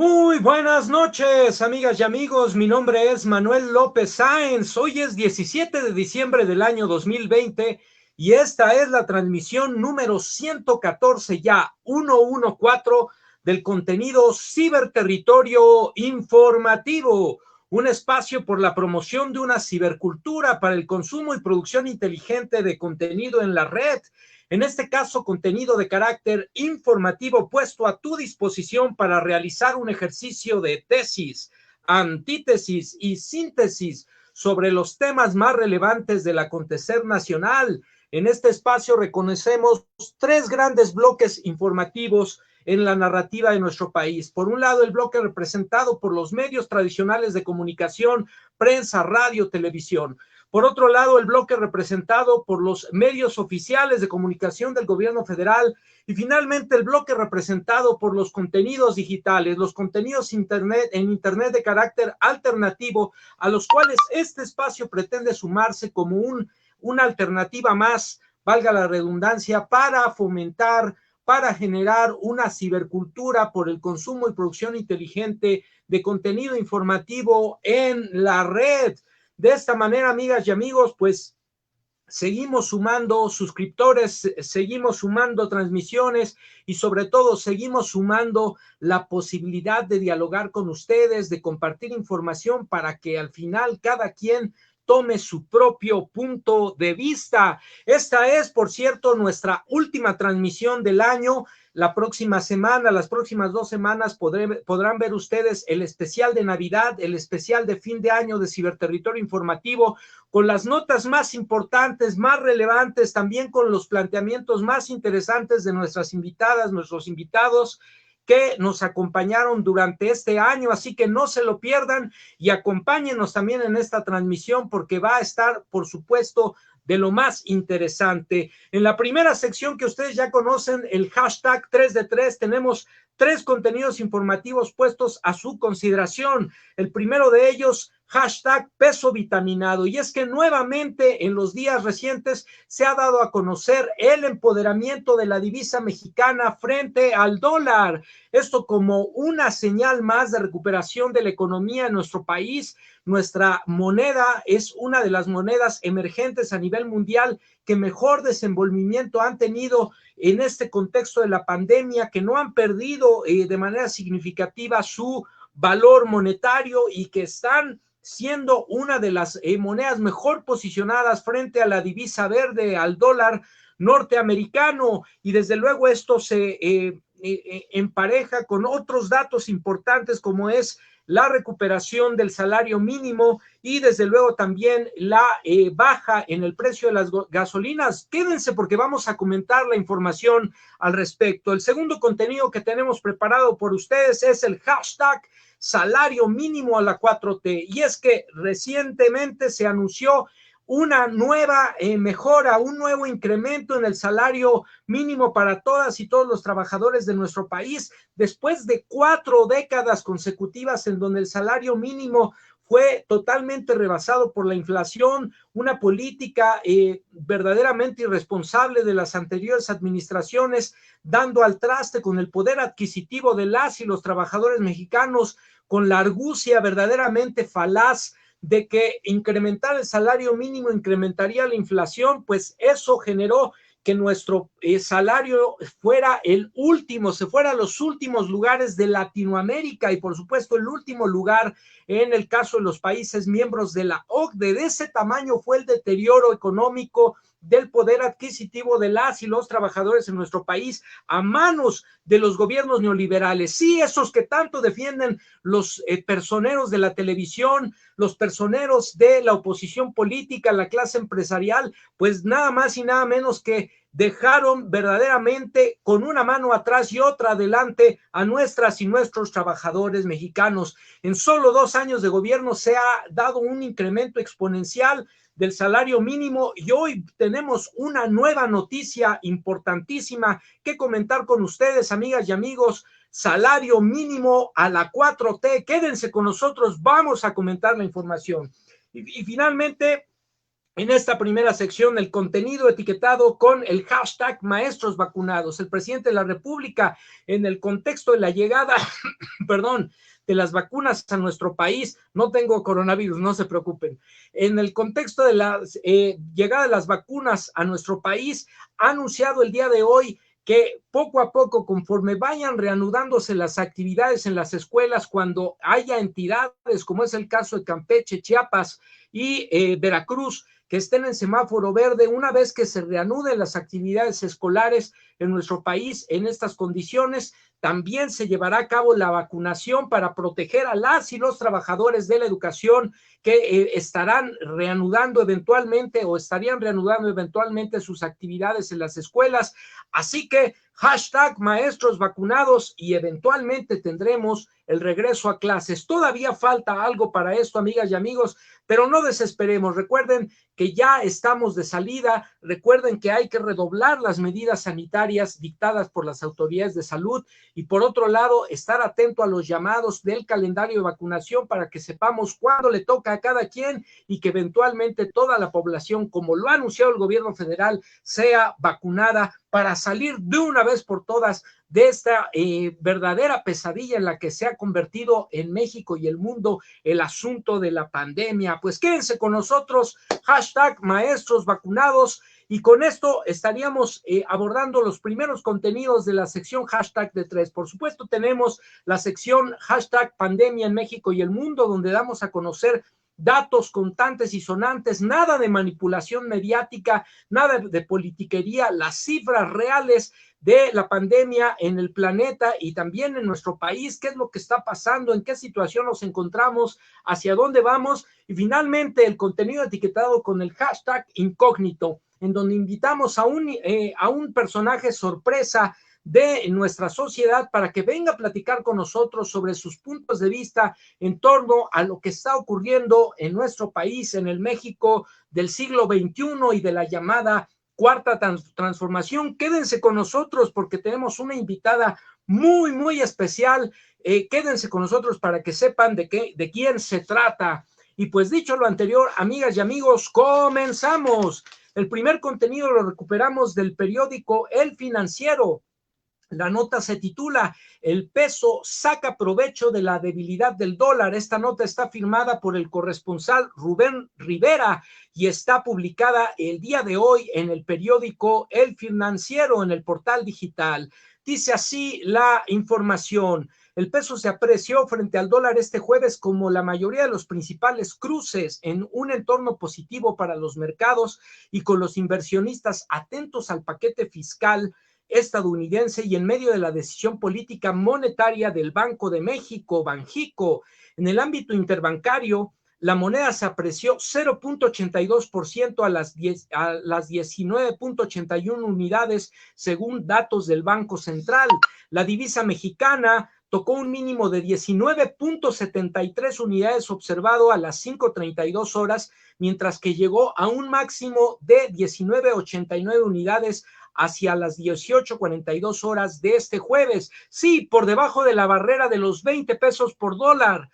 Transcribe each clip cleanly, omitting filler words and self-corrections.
Muy buenas noches, amigas y amigos. Mi nombre es Manuel López Sáenz. Hoy es 17 de diciembre del año 2020 y esta es la transmisión número 114, ya 114, del contenido Ciberterritorio Informativo, un espacio por la promoción de una cibercultura para el consumo y producción inteligente de contenido en la red. En este caso, contenido de carácter informativo puesto a tu disposición para realizar un ejercicio de tesis, antítesis y síntesis sobre los temas más relevantes del acontecer nacional. En este espacio reconocemos tres grandes bloques informativos en la narrativa de nuestro país. Por un lado, el bloque representado por los medios tradicionales de comunicación, prensa, radio, televisión. Por otro lado, el bloque representado por los medios oficiales de comunicación del gobierno federal y finalmente el bloque representado por los contenidos digitales, los contenidos en internet de carácter alternativo, a los cuales este espacio pretende sumarse como una alternativa más, valga la redundancia, para fomentar, para generar una cibercultura por el consumo y producción inteligente de contenido informativo en la red. De esta manera, amigas y amigos, pues seguimos sumando suscriptores, seguimos sumando transmisiones y sobre todo seguimos sumando la posibilidad de dialogar con ustedes, de compartir información para que al final cada quien tome su propio punto de vista. Esta es, por cierto, nuestra última transmisión del año. La próxima semana, las próximas 2 semanas podrán ver ustedes el especial de Navidad, el especial de fin de año de Ciberterritorio Informativo, con las notas más importantes, más relevantes, también con los planteamientos más interesantes de nuestras invitadas, nuestros invitados que nos acompañaron durante este año, así que no se lo pierdan y acompáñenos también en esta transmisión porque va a estar, por supuesto, de lo más interesante. En la primera sección que ustedes ya conocen, el hashtag 3 de 3, tenemos 3 contenidos informativos puestos a su consideración. El primero de ellos, hashtag peso vitaminado. Y es que nuevamente en los días recientes se ha dado a conocer el empoderamiento de la divisa mexicana frente al dólar. Esto como una señal más de recuperación de la economía en nuestro país. Nuestra moneda es una de las monedas emergentes a nivel mundial que mejor desenvolvimiento han tenido en este contexto de la pandemia, que no han perdido de manera significativa su valor monetario y que están siendo una de las monedas mejor posicionadas frente a la divisa verde, al dólar norteamericano, y desde luego esto se empareja con otros datos importantes como es la recuperación del salario mínimo y desde luego también la baja en el precio de las gasolinas. Quédense porque vamos a comentar la información al respecto. El segundo contenido que tenemos preparado por ustedes es el hashtag salario mínimo a la 4T. Y es que recientemente se anunció una nueva mejora, un nuevo incremento en el salario mínimo para todas y todos los trabajadores de nuestro país, después de 4 décadas consecutivas en donde el salario mínimo fue totalmente rebasado por la inflación, una política verdaderamente irresponsable de las anteriores administraciones, dando al traste con el poder adquisitivo de las y los trabajadores mexicanos, con la argucia verdaderamente falaz de que incrementar el salario mínimo incrementaría la inflación, pues eso generó que nuestro salario fuera el último, se fuera a los últimos lugares de Latinoamérica y por supuesto el último lugar en el caso de los países miembros de la OCDE. De ese tamaño fue el deterioro económico del poder adquisitivo de las y los trabajadores en nuestro país a manos de los gobiernos neoliberales. Sí, esos que tanto defienden los personeros de la televisión, los personeros de la oposición política, la clase empresarial, pues nada más y nada menos que dejaron verdaderamente con una mano atrás y otra adelante a nuestras y nuestros trabajadores mexicanos. En solo 2 años de gobierno se ha dado un incremento exponencial del salario mínimo y hoy tenemos una nueva noticia importantísima que comentar con ustedes, amigas y amigos. Salario mínimo a la 4T. Quédense con nosotros, vamos a comentar la información. Y finalmente, En esta primera sección, el contenido etiquetado con el hashtag Maestros Vacunados. El presidente de la República, en el contexto de la llegada, perdón, de las vacunas a nuestro país, no tengo coronavirus, no se preocupen. En el contexto de la llegada de las vacunas a nuestro país, ha anunciado el día de hoy que poco a poco, conforme vayan reanudándose las actividades en las escuelas, cuando haya entidades, como es el caso de Campeche, Chiapas y Veracruz, que estén en semáforo verde, una vez que se reanuden las actividades escolares en nuestro país en estas condiciones, también se llevará a cabo la vacunación para proteger a las y los trabajadores de la educación que estarán reanudando eventualmente o estarían reanudando eventualmente sus actividades en las escuelas. Así que hashtag maestros vacunados y eventualmente tendremos el regreso a clases. Todavía falta algo para esto, amigas y amigos, pero no desesperemos. Recuerden que ya estamos de salida. Recuerden que hay que redoblar las medidas sanitarias dictadas por las autoridades de salud y, por otro lado, estar atento a los llamados del calendario de vacunación para que sepamos cuándo le toca a cada quien y que eventualmente toda la población, como lo ha anunciado el gobierno federal, sea vacunada para salir de una vez por todas de esta verdadera pesadilla en la que se ha convertido en México y el mundo el asunto de la pandemia. Pues quédense con nosotros, hashtag maestros vacunados, y con esto estaríamos abordando los primeros contenidos de la sección hashtag de 3. Por supuesto, tenemos la sección hashtag pandemia en México y el mundo, donde damos a conocer datos contantes y sonantes, nada de manipulación mediática, nada de politiquería, las cifras reales de la pandemia en el planeta y también en nuestro país, qué es lo que está pasando, en qué situación nos encontramos, hacia dónde vamos, y finalmente el contenido etiquetado con el hashtag incógnito, en donde invitamos a un personaje sorpresa de nuestra sociedad para que venga a platicar con nosotros sobre sus puntos de vista en torno a lo que está ocurriendo en nuestro país, en el México del siglo XXI y de la llamada cuarta transformación. Quédense con nosotros porque tenemos una invitada muy, muy especial. Quédense con nosotros para que sepan de quién se trata. Y pues dicho lo anterior, amigas y amigos, comenzamos. El primer contenido lo recuperamos del periódico El Financiero. La nota se titula "El peso saca provecho de la debilidad del dólar". Esta nota está firmada por el corresponsal Rubén Rivera y está publicada el día de hoy en el periódico El Financiero, en el portal digital. Dice así la información: el peso se apreció frente al dólar este jueves, como la mayoría de los principales cruces, en un entorno positivo para los mercados y con los inversionistas atentos al paquete fiscal estadounidense y en medio de la decisión política monetaria del Banco de México, Banjico. En el ámbito interbancario, la moneda se apreció 0.82% a las 19.81 unidades, según datos del Banco Central. La divisa mexicana tocó un mínimo de 19.73 unidades observado a las 5:32 horas, mientras que llegó a un máximo de 19.89 unidades hacia las 18:42 horas de este jueves. Sí, por debajo de la barrera de los 20 pesos por dólar.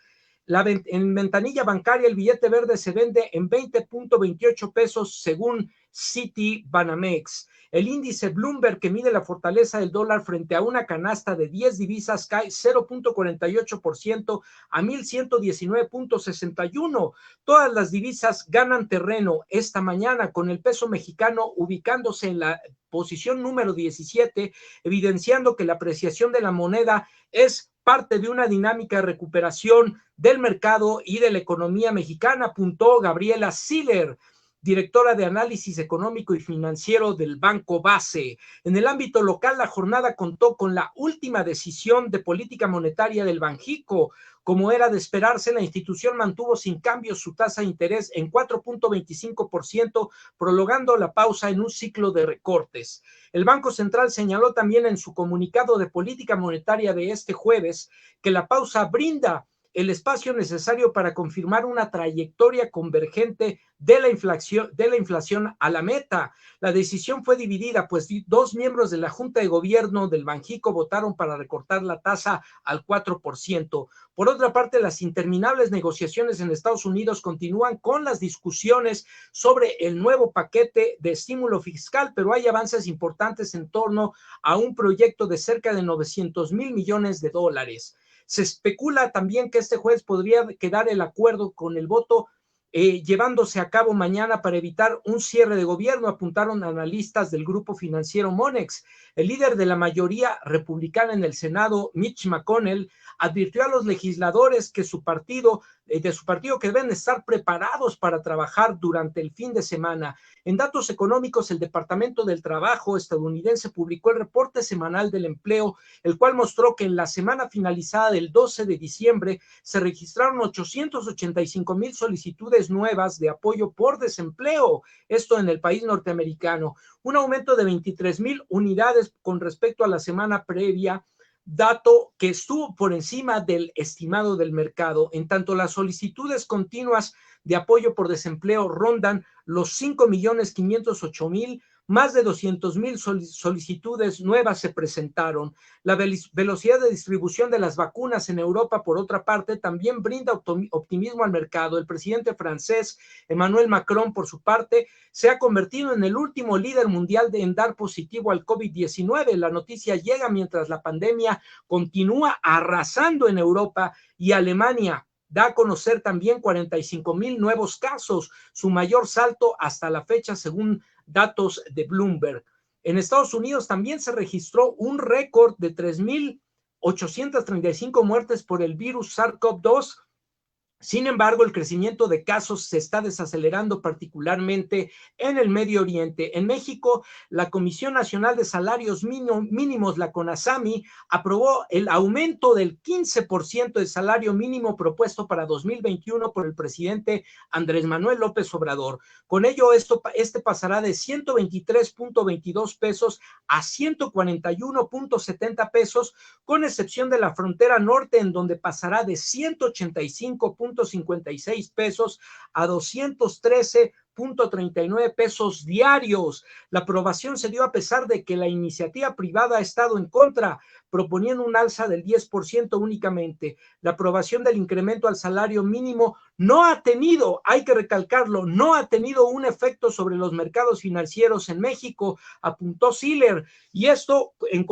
En ventanilla bancaria el billete verde se vende en 20.28 pesos según Citi Banamex. El índice Bloomberg, que mide la fortaleza del dólar frente a una canasta de 10 divisas, cae 0.48% a 1.119.61. Todas las divisas ganan terreno esta mañana, con el peso mexicano ubicándose en la posición número 17, evidenciando que la apreciación de la moneda es parte de una dinámica de recuperación del mercado y de la economía mexicana, apuntó Gabriela Siller, directora de análisis económico y financiero del Banco Base. En el ámbito local, la jornada contó con la última decisión de política monetaria del Banjico. Como era de esperarse, la institución mantuvo sin cambios su tasa de interés en 4.25%, prolongando la pausa en un ciclo de recortes. El Banco Central señaló también en su comunicado de política monetaria de este jueves que la pausa brinda el espacio necesario para confirmar una trayectoria convergente de la inflación a la meta. La decisión fue dividida, pues dos miembros de la Junta de Gobierno del Banjico votaron para recortar la tasa al 4%. Por otra parte, las interminables negociaciones en Estados Unidos continúan con las discusiones sobre el nuevo paquete de estímulo fiscal, pero hay avances importantes en torno a un proyecto de cerca de 900 mil millones de dólares. Se especula también que este jueves podría quedar el acuerdo con el voto llevándose a cabo mañana para evitar un cierre de gobierno, apuntaron analistas del grupo financiero Monex. El líder de la mayoría republicana en el Senado, Mitch McConnell, advirtió a los legisladores que de su partido que deben estar preparados para trabajar durante el fin de semana. En datos económicos, el Departamento del Trabajo estadounidense publicó el reporte semanal del empleo, el cual mostró que en la semana finalizada del 12 de diciembre se registraron 885,000 solicitudes nuevas de apoyo por desempleo, esto en el país norteamericano, un aumento de 23,000 unidades con respecto a la semana previa, dato que estuvo por encima del estimado del mercado. En tanto, las solicitudes continuas de apoyo por desempleo rondan los 5,508,000, más de 200,000 solicitudes nuevas se presentaron. La velocidad de distribución de las vacunas en Europa, por otra parte, también brinda optimismo al mercado. El presidente francés Emmanuel Macron, por su parte, se ha convertido en el último líder mundial en dar positivo al COVID-19. La noticia llega mientras la pandemia continúa arrasando en Europa y Alemania da a conocer también 45,000 nuevos casos, su mayor salto hasta la fecha según datos de Bloomberg. En Estados Unidos también se registró un récord de 3,835 muertes por el virus SARS-CoV-2. Sin embargo, el crecimiento de casos se está desacelerando, particularmente en el Medio Oriente. En México, la Comisión Nacional de Salarios Mínimos, la CONASAMI, aprobó el aumento del 15% del salario mínimo propuesto para 2021 por el presidente Andrés Manuel López Obrador. Con ello, este pasará de 123.22 pesos a 141.70 pesos, con excepción de la frontera norte, en donde pasará de 185.56 pesos a 213.39 pesos diarios. La aprobación se dio a pesar de que la iniciativa privada ha estado en contra, proponiendo un alza del 10% únicamente. La aprobación del incremento al salario mínimo no ha tenido, hay que recalcarlo, no ha tenido un efecto sobre los mercados financieros en México, apuntó Siller, y esto en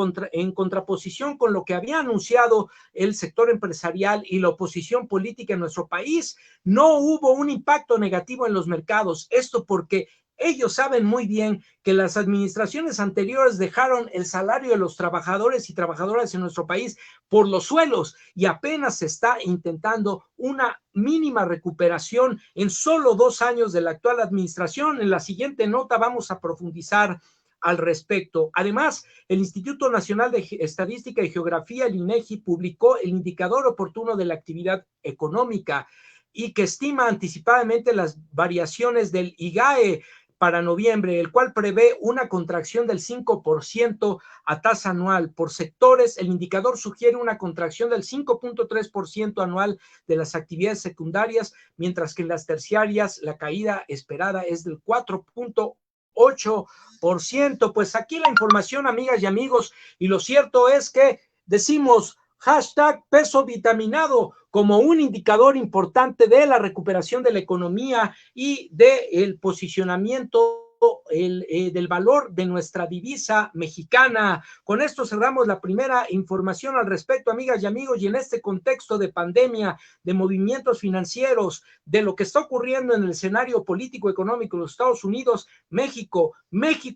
contraposición con lo que había anunciado el sector empresarial y la oposición política en nuestro país. No hubo un impacto negativo en los mercados, esto porque ellos saben muy bien que las administraciones anteriores dejaron el salario de los trabajadores y trabajadoras en nuestro país por los suelos y apenas se está intentando una mínima recuperación en solo 2 años de la actual administración. En la siguiente nota vamos a profundizar al respecto. Además, el Instituto Nacional de Estadística y Geografía, el INEGI, publicó el indicador oportuno de la actividad económica y que estima anticipadamente las variaciones del IGAE para noviembre, el cual prevé una contracción del 5% a tasa anual. Por sectores, el indicador sugiere una contracción del 5.3% anual de las actividades secundarias, mientras que en las terciarias la caída esperada es del 4.8%. Pues aquí la información, amigas y amigos, y lo cierto es que decimos hashtag peso vitaminado como un indicador importante de la recuperación de la economía y del posicionamiento del valor de nuestra divisa mexicana. Con esto cerramos la primera información al respecto, amigas y amigos, y en este contexto de pandemia, de movimientos financieros, de lo que está ocurriendo en el escenario político económico de los Estados Unidos, México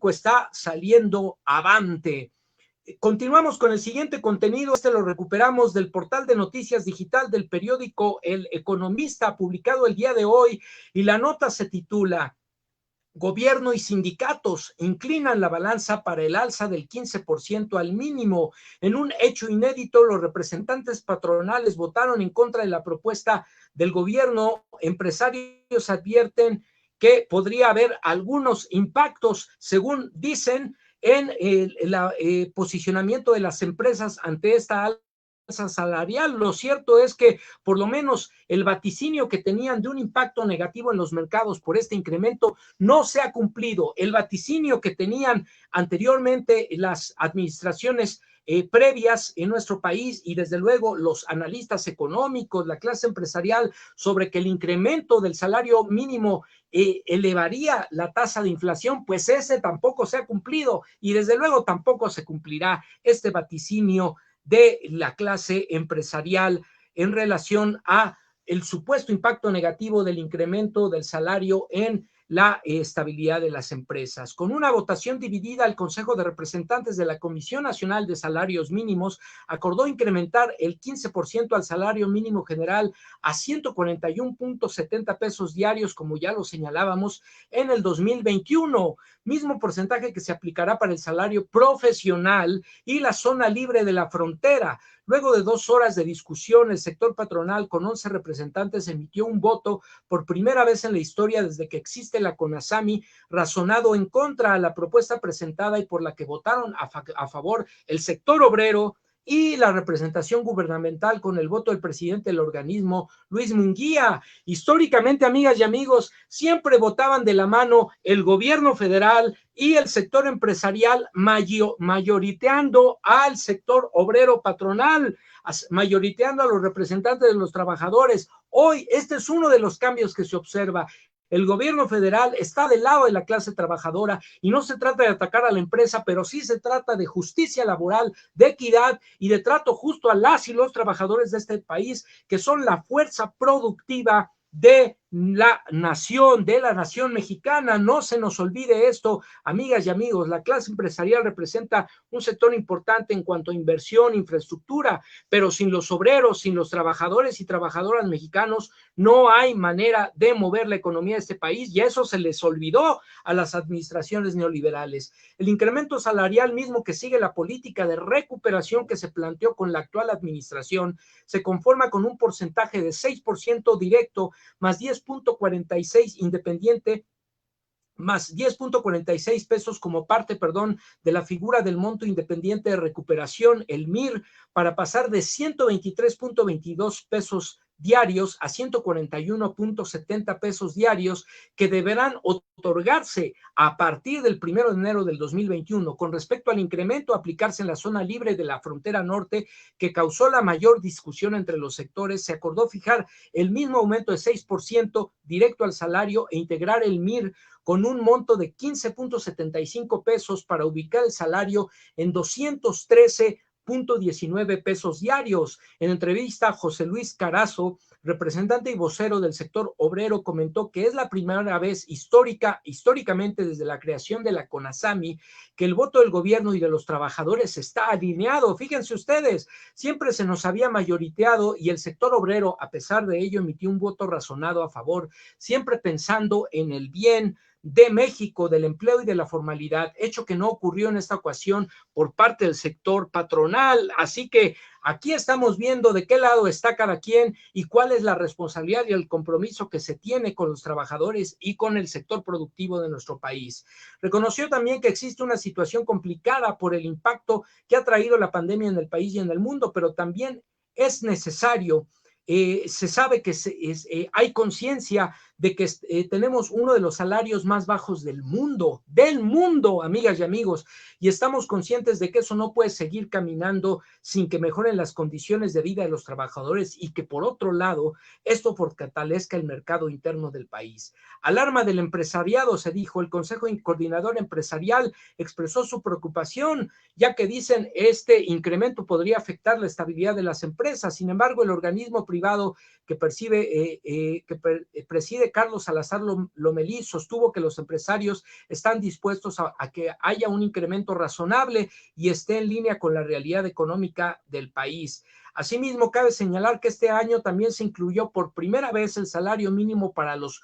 está saliendo avante. Continuamos con el siguiente contenido. Este lo recuperamos del portal de noticias digital del periódico El Economista, publicado el día de hoy, y la nota se titula: Gobierno y sindicatos inclinan la balanza para el alza del 15% al mínimo. En un hecho inédito, los representantes patronales votaron en contra de la propuesta del gobierno. Empresarios advierten que podría haber algunos impactos, según dicen, en el posicionamiento de las empresas ante esta salarial. Lo cierto es que por lo menos el vaticinio que tenían de un impacto negativo en los mercados por este incremento no se ha cumplido. El vaticinio que tenían anteriormente las administraciones previas en nuestro país y desde luego los analistas económicos, la clase empresarial, sobre que el incremento del salario mínimo elevaría la tasa de inflación, pues ese tampoco se ha cumplido y desde luego tampoco se cumplirá este vaticinio de la clase empresarial en relación a el supuesto impacto negativo del incremento del salario en la estabilidad de las empresas. Con una votación dividida, el Consejo de Representantes de la Comisión Nacional de Salarios Mínimos acordó incrementar el 15% al salario mínimo general a 141.70 pesos diarios, como ya lo señalábamos, en el 2021, mismo porcentaje que se aplicará para el salario profesional y la zona libre de la frontera. Luego de 2 horas de discusión, el sector patronal con 11 representantes emitió un voto por primera vez en la historia desde que existe la CONASAMI, razonado en contra a la propuesta presentada y por la que votaron a favor el sector obrero y la representación gubernamental con el voto del presidente del organismo, Luis Munguía. Históricamente, amigas y amigos, siempre votaban de la mano el gobierno federal y el sector empresarial, mayoriteando al sector obrero patronal, mayoriteando a los representantes de los trabajadores. Hoy, este es uno de los cambios que se observa. El gobierno federal está del lado de la clase trabajadora y no se trata de atacar a la empresa, pero sí se trata de justicia laboral, de equidad y de trato justo a las y los trabajadores de este país, que son la fuerza productiva de la nación mexicana. No se nos olvide esto, amigas y amigos. La clase empresarial representa un sector importante en cuanto a inversión, infraestructura, pero sin los obreros, sin los trabajadores y trabajadoras mexicanos, no hay manera de mover la economía de este país, y eso se les olvidó a las administraciones neoliberales. El incremento salarial mismo que sigue la política de recuperación que se planteó con la actual administración se conforma con un porcentaje de 6% directo más 10.46 independiente, más 10.46 pesos como parte, de la figura del monto independiente de recuperación, el MIR, para pasar de 123.22 pesos diarios a 141.70 pesos diarios que deberán otorgarse a partir del 1 de enero del 2021. Con respecto al incremento a aplicarse en la zona libre de la frontera norte, que causó la mayor discusión entre los sectores, se acordó fijar el mismo aumento de 6% directo al salario e integrar el MIR con un monto de 15.75 pesos para ubicar el salario en 213.19 pesos diarios. En entrevista, José Luis Carazo, representante y vocero del sector obrero, comentó que es la primera vez históricamente desde la creación de la CONASAMI, que el voto del gobierno y de los trabajadores está alineado. Fíjense ustedes, siempre se nos había mayoriteado y el sector obrero, a pesar de ello, emitió un voto razonado a favor, siempre pensando en el bien de México, del empleo y de la formalidad, hecho que no ocurrió en esta ocasión por parte del sector patronal. Así que aquí estamos viendo de qué lado está cada quien y cuál es la responsabilidad y el compromiso que se tiene con los trabajadores y con el sector productivo de nuestro país. Reconoció también que existe una situación complicada por el impacto que ha traído la pandemia en el país y en el mundo, pero también es necesario. Se sabe que hay conciencia de que tenemos uno de los salarios más bajos del mundo, amigas y amigos, y estamos conscientes de que eso no puede seguir caminando sin que mejoren las condiciones de vida de los trabajadores y que, por otro lado, esto fortalezca el mercado interno del país. Alarma del empresariado, se dijo. El Consejo Coordinador Empresarial expresó su preocupación, ya que dicen este incremento podría afectar la estabilidad de las empresas. Sin embargo, el organismo privado que preside Carlos Salazar Lomelí sostuvo que los empresarios están dispuestos a que haya un incremento razonable y esté en línea con la realidad económica del país. Asimismo, cabe señalar que este año también se incluyó por primera vez el salario mínimo para los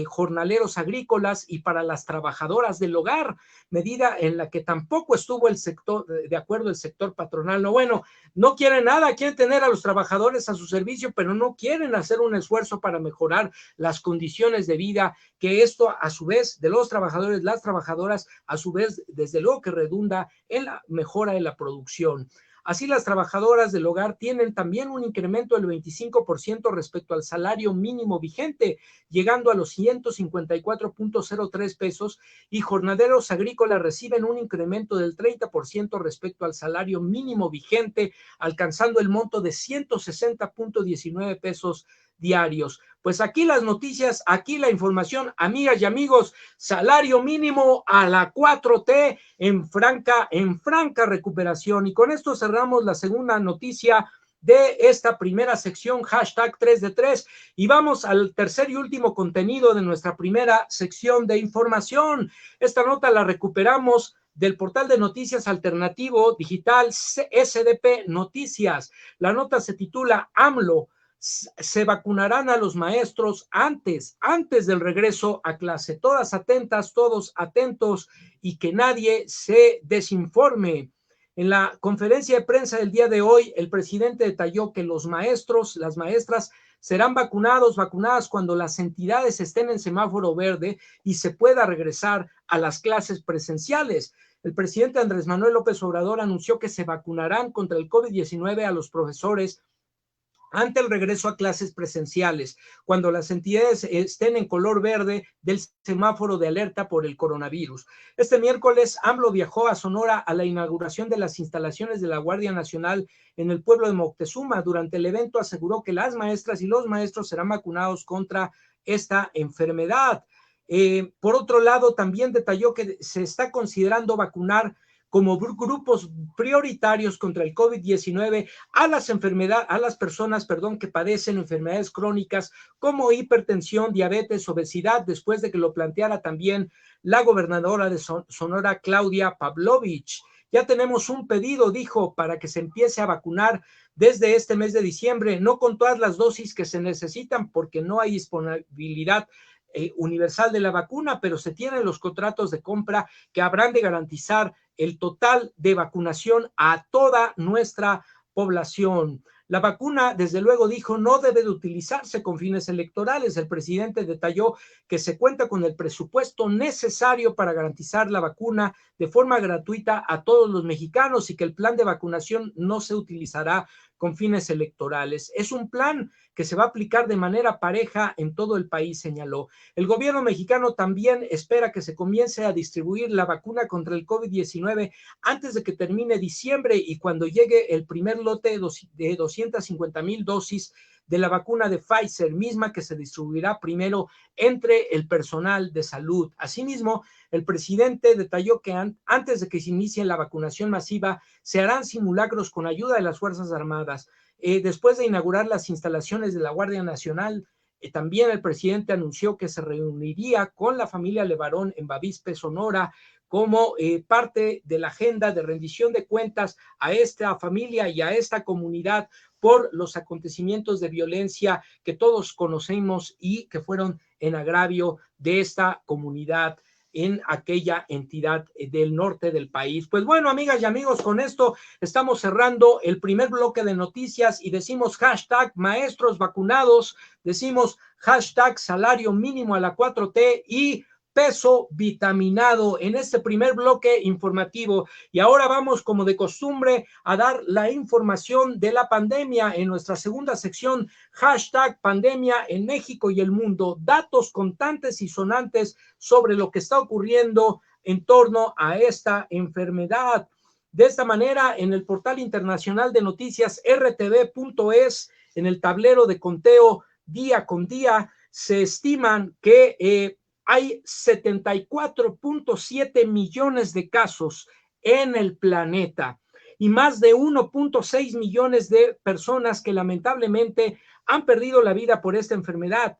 jornaleros agrícolas y para las trabajadoras del hogar, medida en la que tampoco estuvo el sector, de acuerdo el sector patronal. No, bueno, no quieren nada, quieren tener a los trabajadores a su servicio, pero no quieren hacer un esfuerzo para mejorar las condiciones de vida, que esto a su vez de los trabajadores, las trabajadoras, a su vez, desde luego que redunda en la mejora de la producción. Así, las trabajadoras del hogar tienen también un incremento del 25% respecto al salario mínimo vigente, llegando a los 154.03 pesos, y jornaleros agrícolas reciben un incremento del 30% respecto al salario mínimo vigente, alcanzando el monto de 160.19 pesos diarios. Pues aquí las noticias, aquí la información, amigas y amigos. Salario mínimo a la 4T en franca recuperación. Y con esto cerramos la segunda noticia de esta primera sección, hashtag 3 de 3, y vamos al tercer y último contenido de nuestra primera sección de información. Esta nota la recuperamos del portal de noticias alternativo digital SDP Noticias. La nota se titula AMLO: se vacunarán a los maestros antes del regreso a clase. Todas atentas, todos atentos, y que nadie se desinforme. En la conferencia de prensa del día de hoy, el presidente detalló que los maestros, las maestras, serán vacunadas cuando las entidades estén en semáforo verde y se pueda regresar a las clases presenciales. El presidente Andrés Manuel López Obrador anunció que se vacunarán contra el COVID-19 a los profesores ante el regreso a clases presenciales, cuando las entidades estén en color verde del semáforo de alerta por el coronavirus. Este miércoles, AMLO viajó a Sonora a la inauguración de las instalaciones de la Guardia Nacional en el pueblo de Moctezuma. Durante el evento aseguró que las maestras y los maestros serán vacunados contra esta enfermedad. Por otro lado, también detalló que se está considerando vacunar como grupos prioritarios contra el COVID-19 a las personas, que padecen enfermedades crónicas como hipertensión, diabetes, obesidad, después de que lo planteara también la gobernadora de Sonora, Claudia Pavlovich. Ya tenemos un pedido, dijo, para que se empiece a vacunar desde este mes de diciembre, no con todas las dosis que se necesitan porque no hay disponibilidad universal de la vacuna, pero se tienen los contratos de compra que habrán de garantizar el total de vacunación a toda nuestra población. La vacuna, desde luego, dijo, no debe de utilizarse con fines electorales. El presidente detalló que se cuenta con el presupuesto necesario para garantizar la vacuna de forma gratuita a todos los mexicanos y que el plan de vacunación no se utilizará con fines electorales. Es un plan que se va a aplicar de manera pareja en todo el país, señaló. El gobierno mexicano también espera que se comience a distribuir la vacuna contra el COVID-19 antes de que termine diciembre y cuando llegue el primer lote de 250,000 dosis de la vacuna de Pfizer, misma que se distribuirá primero entre el personal de salud. Asimismo, el presidente detalló que antes de que se inicie la vacunación masiva, se harán simulacros con ayuda de las Fuerzas Armadas. Después de inaugurar las instalaciones de la Guardia Nacional, también el presidente anunció que se reuniría con la familia Levarón en Bavispe, Sonora, como parte de la agenda de rendición de cuentas a esta familia y a esta comunidad por los acontecimientos de violencia que todos conocemos y que fueron en agravio de esta comunidad en aquella entidad del norte del país. Pues bueno, amigas y amigos, con esto estamos cerrando el primer bloque de noticias y decimos hashtag maestros vacunados, decimos hashtag salario mínimo a la 4T y peso vitaminado en este primer bloque informativo. Y ahora vamos, como de costumbre, a dar la información de la pandemia en nuestra segunda sección, hashtag pandemia en México y el mundo, datos contantes y sonantes sobre lo que está ocurriendo en torno a esta enfermedad. De esta manera, en el portal internacional de noticias rtv.es, en el tablero de conteo día con día, se estiman que hay 74.7 millones de casos en el planeta y más de 1.6 millones de personas que lamentablemente han perdido la vida por esta enfermedad.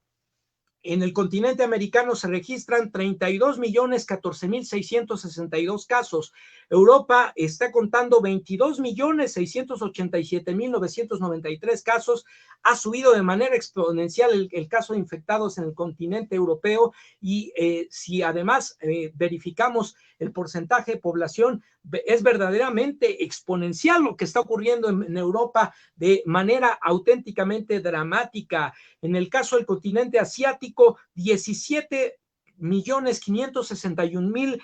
En el continente americano se registran 32.014.662 casos. Europa está contando 22.687.993 casos. Ha subido de manera exponencial el caso de infectados en el continente europeo y si además verificamos el porcentaje de población, es verdaderamente exponencial lo que está ocurriendo en Europa de manera auténticamente dramática. En el caso del continente asiático, 17.561.000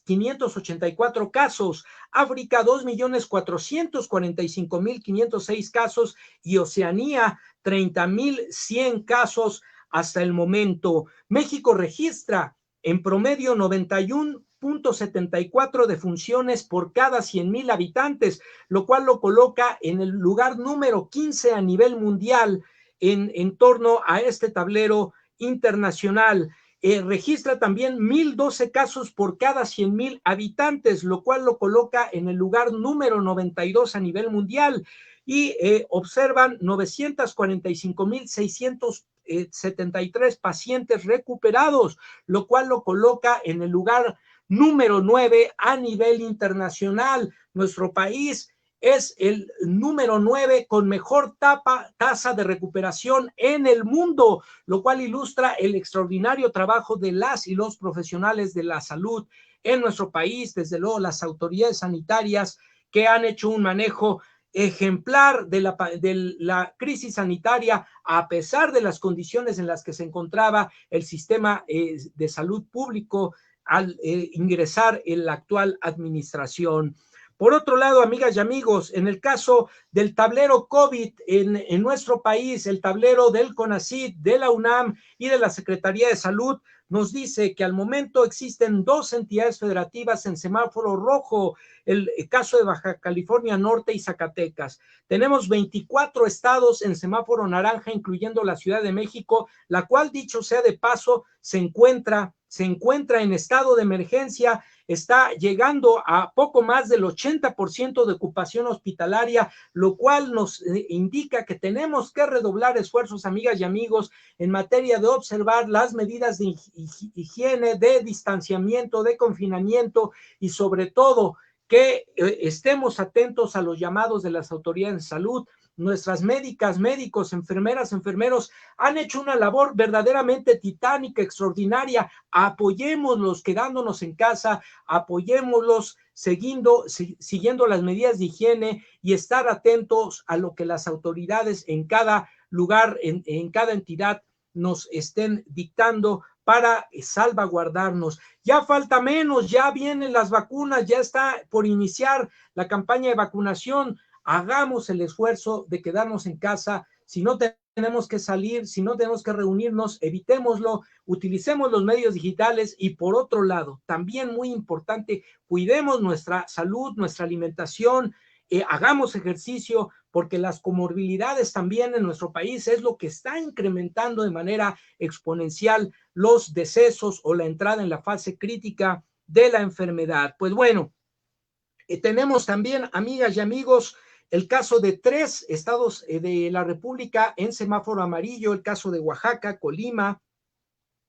584 casos, África 2.445.506 casos y Oceanía 30.100 casos hasta el momento. México registra en promedio 91.74 defunciones por cada 100,000 habitantes, lo cual lo coloca en el lugar número 15 a nivel mundial en torno a este tablero internacional. Registra también 1,012 casos por cada 100,000 habitantes, lo cual lo coloca en el lugar número 92 a nivel mundial. Y observan 945,673 pacientes recuperados, lo cual lo coloca en el lugar número 9 a nivel internacional. Nuestro país es el número 9 con mejor tasa de recuperación en el mundo, lo cual ilustra el extraordinario trabajo de las y los profesionales de la salud en nuestro país, desde luego las autoridades sanitarias que han hecho un manejo ejemplar de la crisis sanitaria, a pesar de las condiciones en las que se encontraba el sistema de salud público al ingresar en la actual administración. Por otro lado, amigas y amigos, en el caso del tablero COVID en nuestro país, el tablero del CONACYT, de la UNAM y de la Secretaría de Salud, nos dice que al momento existen 2 entidades federativas en semáforo rojo, el caso de Baja California Norte y Zacatecas. Tenemos 24 estados en semáforo naranja, incluyendo la Ciudad de México, la cual, dicho sea de paso, se encuentra en estado de emergencia, está llegando a poco más del 80% de ocupación hospitalaria, lo cual nos indica que tenemos que redoblar esfuerzos, amigas y amigos, en materia de observar las medidas de higiene, de distanciamiento, de confinamiento y sobre todo que estemos atentos a los llamados de las autoridades de salud. Nuestras médicas, médicos, enfermeras, enfermeros han hecho una labor verdaderamente titánica, extraordinaria. Apoyémoslos quedándonos en casa, apoyémoslos siguiendo las medidas de higiene y estar atentos a lo que las autoridades en cada lugar, en cada entidad nos estén dictando para salvaguardarnos. Ya falta menos, ya vienen las vacunas, ya está por iniciar la campaña de vacunación. Hagamos el esfuerzo de quedarnos en casa. Si no tenemos que salir, si no tenemos que reunirnos, evitémoslo, utilicemos los medios digitales y por otro lado, también muy importante, cuidemos nuestra salud, nuestra alimentación, hagamos ejercicio, porque las comorbilidades también en nuestro país es lo que está incrementando de manera exponencial los decesos o la entrada en la fase crítica de la enfermedad. Pues bueno, tenemos también, amigas y amigos, el caso de 3 estados de la República en semáforo amarillo, el caso de Oaxaca, Colima,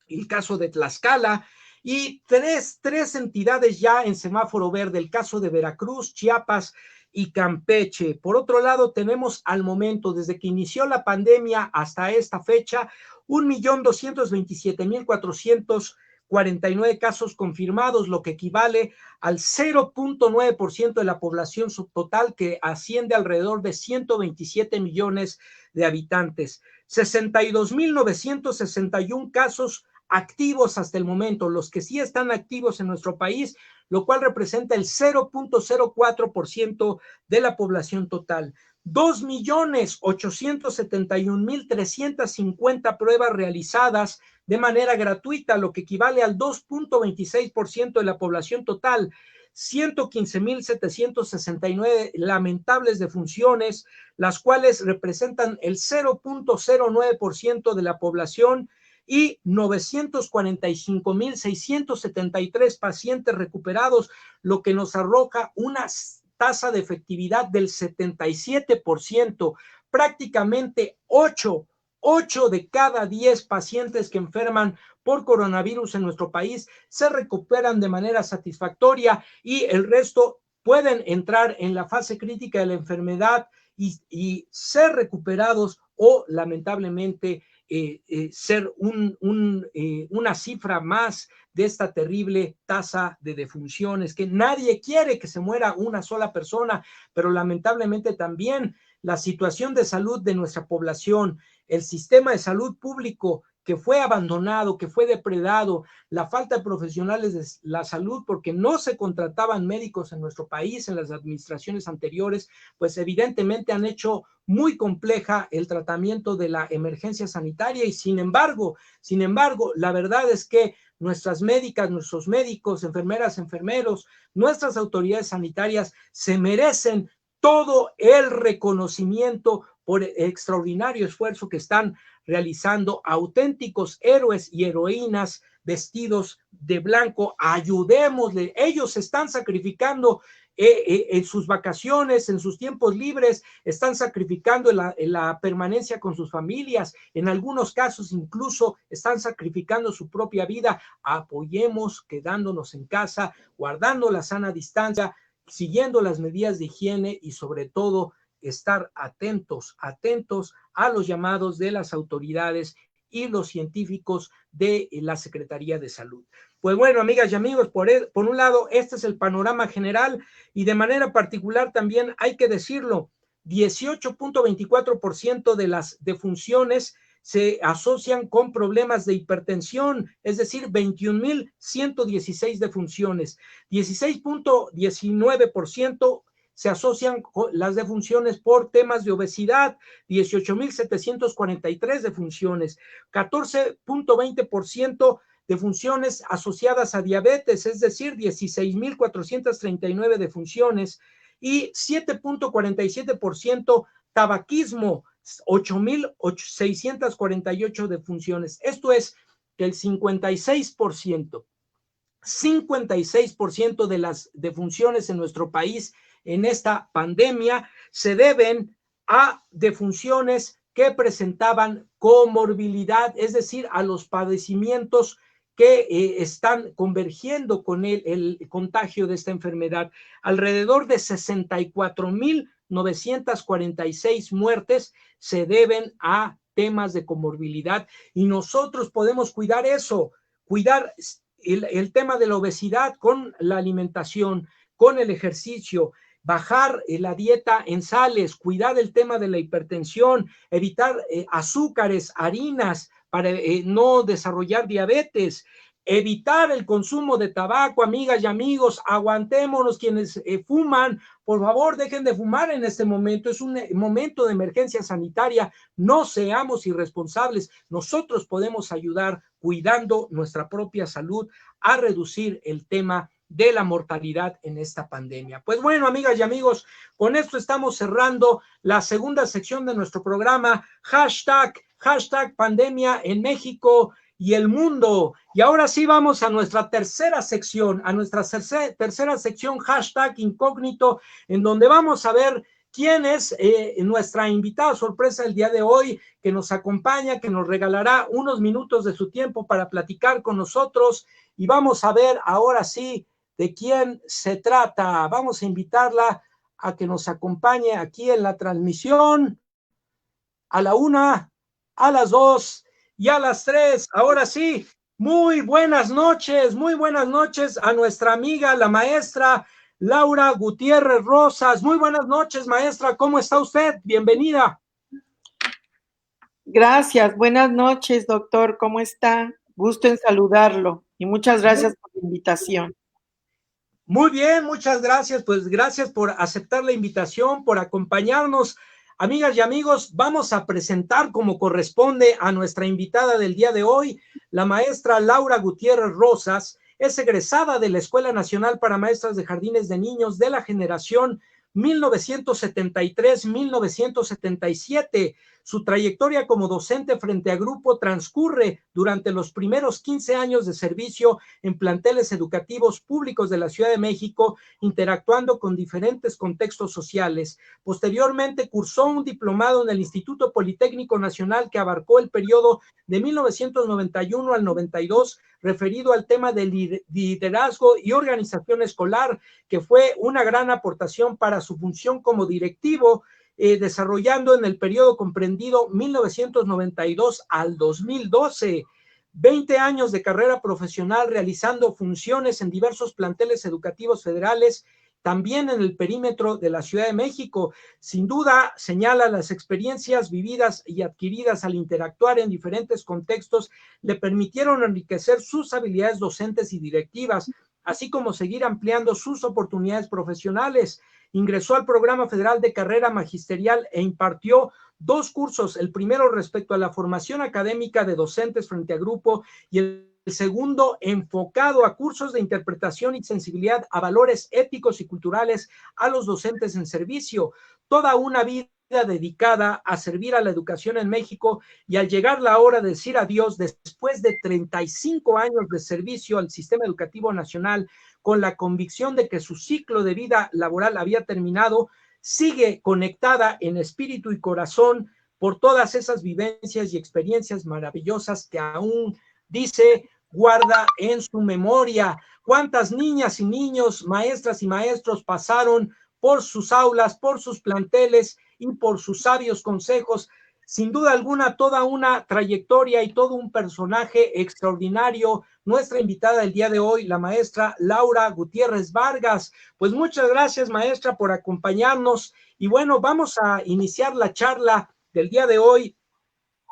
el caso de Tlaxcala y tres entidades ya en semáforo verde, el caso de Veracruz, Chiapas y Campeche. Por otro lado, tenemos al momento, desde que inició la pandemia hasta esta fecha, 1,227,449 casos confirmados, lo que equivale al 0.9% de la población subtotal, que asciende alrededor de 127 millones de habitantes. 62,961 casos activos hasta el momento, los que sí están activos en nuestro país, lo cual representa el 0.04% de la población total. 2,871,350 pruebas realizadas de manera gratuita, lo que equivale al 2.26% de la población total. 115,769 lamentables defunciones, las cuales representan el 0.09% de la población, y 945,673 pacientes recuperados, lo que nos arroja una tasa de efectividad del 77%, prácticamente 8 de cada 10 pacientes que enferman por coronavirus en nuestro país se recuperan de manera satisfactoria y el resto pueden entrar en la fase crítica de la enfermedad y ser recuperados o lamentablemente ser una cifra más de esta terrible tasa de defunciones, que nadie quiere que se muera una sola persona, pero lamentablemente también la situación de salud de nuestra población, el sistema de salud público que fue abandonado, que fue depredado, la falta de profesionales de la salud, porque no se contrataban médicos en nuestro país en las administraciones anteriores, pues evidentemente han hecho muy compleja el tratamiento de la emergencia sanitaria y sin embargo, la verdad es que nuestras médicas, nuestros médicos, enfermeras, enfermeros, nuestras autoridades sanitarias se merecen todo el reconocimiento por el extraordinario esfuerzo que están realizando, auténticos héroes y heroínas vestidos de blanco. Ayudémosle, ellos se están sacrificando en sus vacaciones, en sus tiempos libres, están sacrificando en la permanencia con sus familias, en algunos casos incluso están sacrificando su propia vida. Apoyemos quedándonos en casa, guardando la sana distancia, siguiendo las medidas de higiene y sobre todo estar atentos a los llamados de las autoridades y los científicos de la Secretaría de Salud. Pues bueno, amigas y amigos, por un lado, este es el panorama general y de manera particular también hay que decirlo, 18.24% de las defunciones se asocian con problemas de hipertensión, es decir, 21,116 defunciones, 16.19% se asocian con las defunciones por temas de obesidad, 18,743 defunciones, 14.20% defunciones asociadas a diabetes, es decir, 16,439 defunciones, y 7.47% tabaquismo, 8,648 defunciones. Esto es que el 56% de las defunciones en nuestro país en esta pandemia se deben a defunciones que presentaban comorbilidad, es decir, a los padecimientos que están convergiendo con el contagio de esta enfermedad. Alrededor de 64,946 muertes se deben a temas de comorbilidad y nosotros podemos cuidar eso, cuidar el tema de la obesidad con la alimentación, con el ejercicio, bajar la dieta en sales, cuidar el tema de la hipertensión, evitar azúcares, harinas para no desarrollar diabetes, evitar el consumo de tabaco, amigas y amigos, aguantémonos quienes fuman, por favor dejen de fumar en este momento, es un momento de emergencia sanitaria, no seamos irresponsables, nosotros podemos ayudar cuidando nuestra propia salud a reducir el tema de la mortalidad en esta pandemia. Pues bueno, amigas y amigos, con esto estamos cerrando la segunda sección de nuestro programa, hashtag pandemia en México y el mundo. Y ahora sí vamos a nuestra tercera sección, hashtag incógnito, en donde vamos a ver quién es nuestra invitada sorpresa el día de hoy, que nos acompaña, que nos regalará unos minutos de su tiempo para platicar con nosotros. Y vamos a ver ahora sí de quién se trata. Vamos a invitarla a que nos acompañe aquí en la transmisión a la 1, a las 2 y a las 3. Ahora sí, muy buenas noches a nuestra amiga, la maestra Laura Gutiérrez Rosas. Muy buenas noches, maestra, ¿cómo está usted? Bienvenida. Gracias, buenas noches, doctor, ¿cómo está? Gusto en saludarlo y muchas gracias por la invitación. Muy bien, muchas gracias, pues gracias por aceptar la invitación, por acompañarnos. Amigas y amigos, vamos a presentar como corresponde a nuestra invitada del día de hoy, la maestra Laura Gutiérrez Rosas. Es egresada de la Escuela Nacional para Maestras de Jardines de Niños de la generación 1973-1977. Su trayectoria como docente frente a grupo transcurre durante los primeros 15 años de servicio en planteles educativos públicos de la Ciudad de México, interactuando con diferentes contextos sociales. Posteriormente cursó un diplomado en el Instituto Politécnico Nacional que abarcó el periodo de 1991 al 92, referido al tema del liderazgo y organización escolar, que fue una gran aportación para su función como directivo, desarrollando en el periodo comprendido 1992 al 2012. 20 años de carrera profesional realizando funciones en diversos planteles educativos federales también en el perímetro de la Ciudad de México. Sin duda, señala las experiencias vividas y adquiridas al interactuar en diferentes contextos le permitieron enriquecer sus habilidades docentes y directivas, así como seguir ampliando sus oportunidades profesionales. Ingresó al Programa Federal de Carrera Magisterial e impartió 2 cursos, el primero respecto a la formación académica de docentes frente a grupo y el segundo enfocado a cursos de interpretación y sensibilidad a valores éticos y culturales a los docentes en servicio. Toda una vida dedicada a servir a la educación en México, y al llegar la hora de decir adiós después de 35 años de servicio al sistema educativo nacional, con la convicción de que su ciclo de vida laboral había terminado, sigue conectada en espíritu y corazón por todas esas vivencias y experiencias maravillosas que aún, dice, guarda en su memoria. ¿Cuántas niñas y niños, maestras y maestros pasaron por sus aulas, por sus planteles y por sus sabios consejos? Sin duda alguna, toda una trayectoria y todo un personaje extraordinario. Nuestra invitada el día de hoy, la maestra Laura Gutiérrez Vargas. Pues muchas gracias, maestra, por acompañarnos. Y bueno, vamos a iniciar la charla del día de hoy.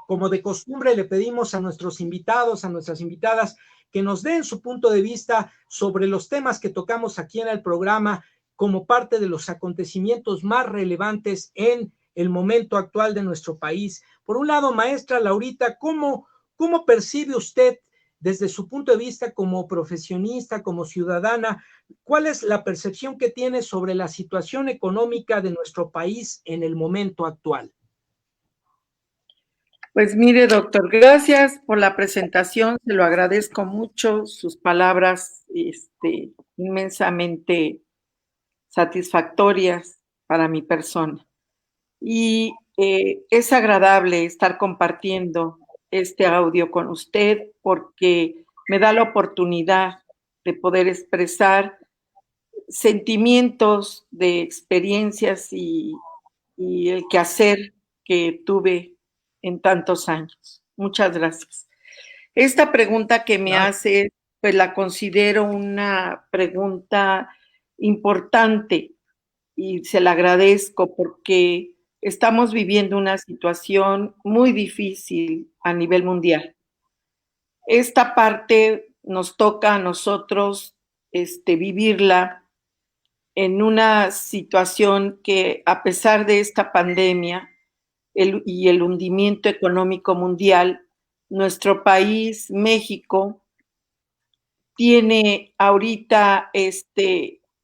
Como de costumbre, le pedimos a nuestros invitados, a nuestras invitadas, que nos den su punto de vista sobre los temas que tocamos aquí en el programa como parte de los acontecimientos más relevantes en el momento actual de nuestro país. Por un lado, maestra Laurita, ¿cómo percibe usted desde su punto de vista como profesionista, como ciudadana, cuál es la percepción que tiene sobre la situación económica de nuestro país en el momento actual? Pues mire, doctor, gracias por la presentación, se lo agradezco mucho, sus palabras inmensamente satisfactorias para mi persona. Y es agradable estar compartiendo este audio con usted porque me da la oportunidad de poder expresar sentimientos de experiencias y el quehacer que tuve en tantos años. Muchas gracias. Esta pregunta que me hace, pues la considero una pregunta importante y se la agradezco porque estamos viviendo una situación muy difícil a nivel mundial. Esta parte nos toca a nosotros vivirla en una situación que, a pesar de esta pandemia y el hundimiento económico mundial, nuestro país, México, tiene ahorita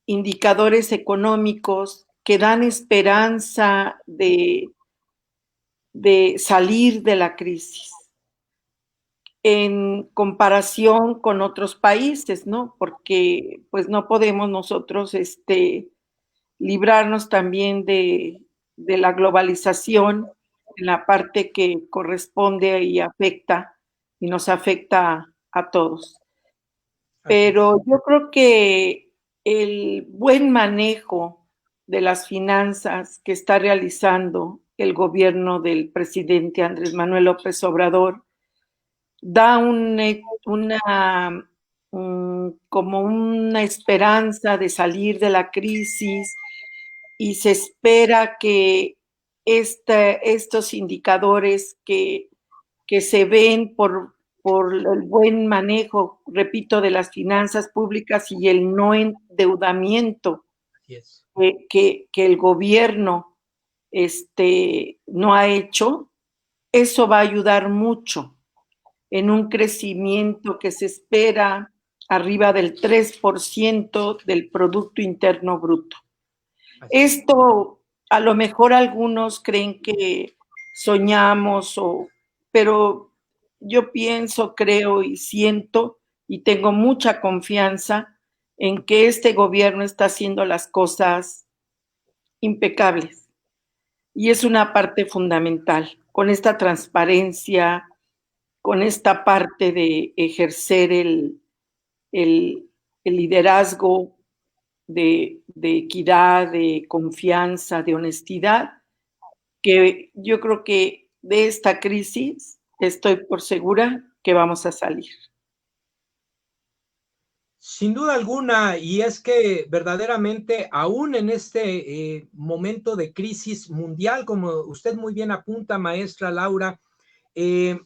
indicadores económicos que dan esperanza de salir de la crisis en comparación con otros países, ¿no? Porque pues no podemos nosotros librarnos también de la globalización en la parte que corresponde y afecta y nos afecta a todos. Pero yo creo que el buen manejo de las finanzas que está realizando el gobierno del presidente Andrés Manuel López Obrador da como una esperanza de salir de la crisis y se espera que estos indicadores que se ven por el buen manejo, repito, de las finanzas públicas y el no endeudamiento que el gobierno no ha hecho, eso va a ayudar mucho en un crecimiento que se espera arriba del 3% del Producto Interno Bruto. Esto, a lo mejor algunos creen que soñamos, pero yo pienso, creo y siento y tengo mucha confianza en que este gobierno está haciendo las cosas impecables. Y es una parte fundamental, con esta transparencia, con esta parte de ejercer el liderazgo de equidad, de confianza, de honestidad, que yo creo que de esta crisis estoy por segura que vamos a salir. Sin duda alguna, y es que verdaderamente, aún en este momento de crisis mundial, como usted muy bien apunta, maestra Laura, eh,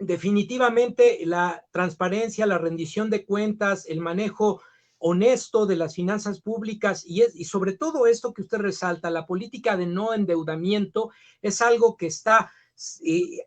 definitivamente la transparencia, la rendición de cuentas, el manejo honesto de las finanzas públicas y sobre todo esto que usted resalta, la política de no endeudamiento, es algo que está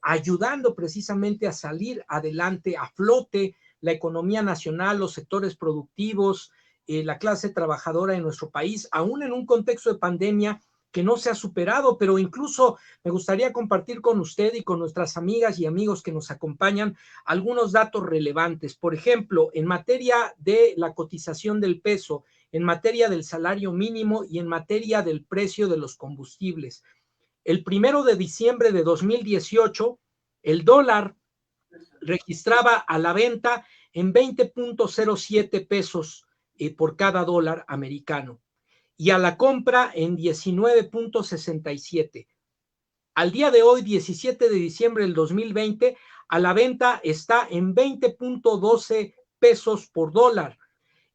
ayudando precisamente a salir adelante, a flote la economía nacional, los sectores productivos, la clase trabajadora en nuestro país, aún en un contexto de pandemia que no se ha superado, pero incluso me gustaría compartir con usted y con nuestras amigas y amigos que nos acompañan algunos datos relevantes. Por ejemplo, en materia de la cotización del peso, en materia del salario mínimo y en materia del precio de los combustibles. El 1 de diciembre de 2018, el dólar registraba a la venta en 20.07 pesos por cada dólar americano y a la compra en 19.67. Al día de hoy, 17 de diciembre del 2020, a la venta está en 20.12 pesos por dólar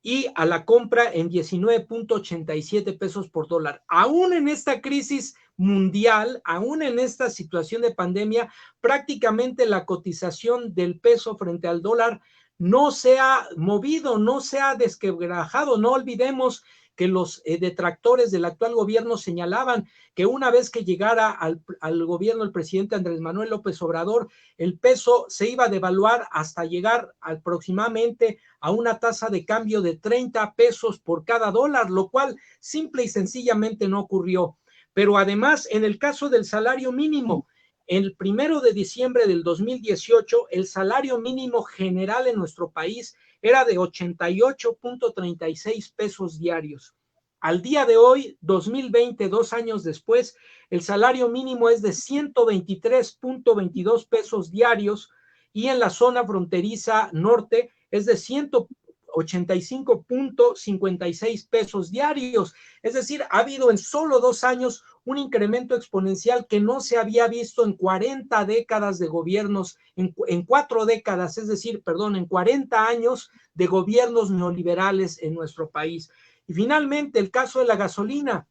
y a la compra en 19.87 pesos por dólar. Aún en esta crisis mundial, aún en esta situación de pandemia, prácticamente la cotización del peso frente al dólar no se ha movido, no se ha desquebrajado. No olvidemos que los detractores del actual gobierno señalaban que una vez que llegara al gobierno el presidente Andrés Manuel López Obrador, el peso se iba a devaluar hasta llegar aproximadamente a una tasa de cambio de 30 pesos por cada dólar, lo cual simple y sencillamente no ocurrió. Pero además, en el caso del salario mínimo, el 1 de diciembre del 2018, el salario mínimo general en nuestro país era de 88.36 pesos diarios. Al día de hoy, 2020, 2 años después, el salario mínimo es de 123.22 pesos diarios y en la zona fronteriza norte es de 185.56 pesos diarios. Es decir, ha habido en solo 2 años un incremento exponencial que no se había visto en 40 décadas de gobiernos, en 4 décadas, es decir, perdón, en 40 años de gobiernos neoliberales en nuestro país. Y finalmente, el caso de la gasolina.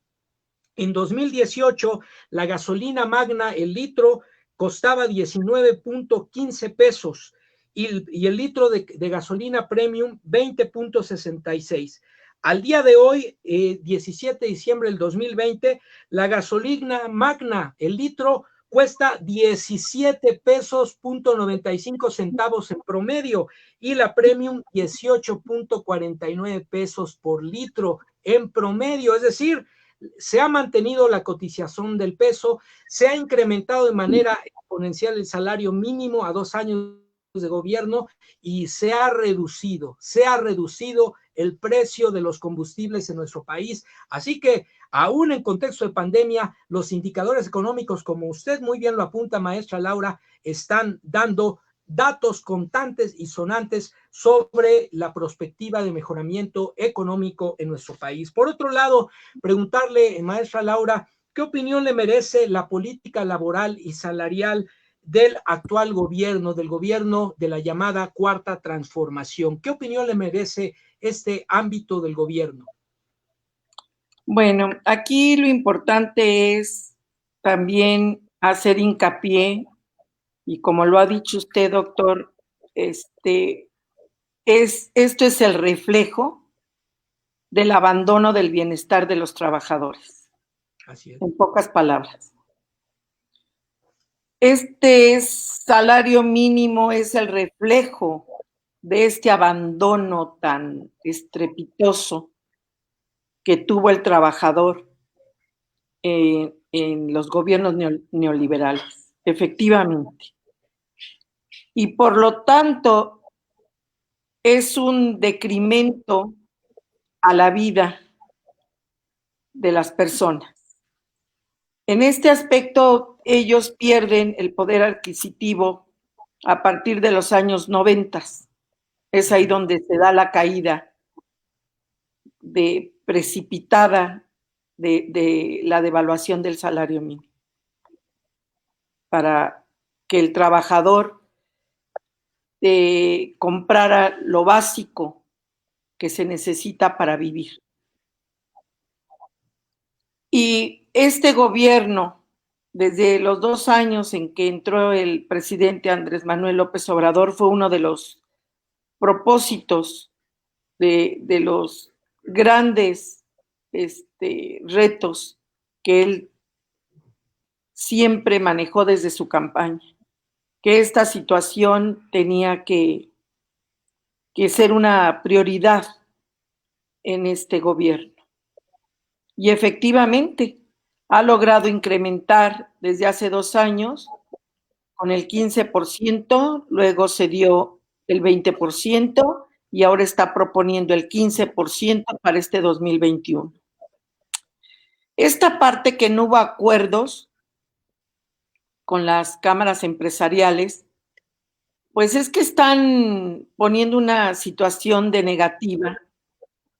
En 2018, la gasolina magna, el litro, costaba 19.15 pesos y el litro de gasolina premium 20.66. Al día de hoy, 17 de diciembre del 2020, la gasolina magna, el litro, cuesta 17 pesos punto 95 centavos en promedio y la premium 18.49 pesos por litro en promedio. Es decir, se ha mantenido la cotización del peso, se ha incrementado de manera exponencial el salario mínimo a 2 años de gobierno y se ha reducido el precio de los combustibles en nuestro país. Así que, aún en contexto de pandemia, los indicadores económicos, como usted muy bien lo apunta, maestra Laura, están dando datos contantes y sonantes sobre la perspectiva de mejoramiento económico en nuestro país. Por otro lado, preguntarle, maestra Laura, ¿qué opinión le merece la política laboral y salarial del actual gobierno, del gobierno de la llamada Cuarta Transformación? ¿Qué opinión le merece este ámbito del gobierno? Bueno, aquí lo importante es también hacer hincapié, y como lo ha dicho usted, doctor, esto es el reflejo del abandono del bienestar de los trabajadores. Así es. En pocas palabras. Este salario mínimo es el reflejo de este abandono tan estrepitoso que tuvo el trabajador en los gobiernos neoliberales, efectivamente. Y por lo tanto, es un decremento a la vida de las personas. En este aspecto, ellos pierden el poder adquisitivo a partir de los años 90. Es ahí donde se da la caída precipitada de la devaluación del salario mínimo. Para que el trabajador comprara lo básico que se necesita para vivir. Y este gobierno, desde los 2 años en que entró el presidente Andrés Manuel López Obrador, fue uno de los propósitos de los grandes retos que él siempre manejó desde su campaña, que esta situación tenía que ser una prioridad en este gobierno. Y efectivamente ha logrado incrementar desde hace 2 años con el 15%, luego se dio el 20% y ahora está proponiendo el 15% para este 2021. Esta parte que no hubo acuerdos con las cámaras empresariales, pues es que están poniendo una situación de negativa,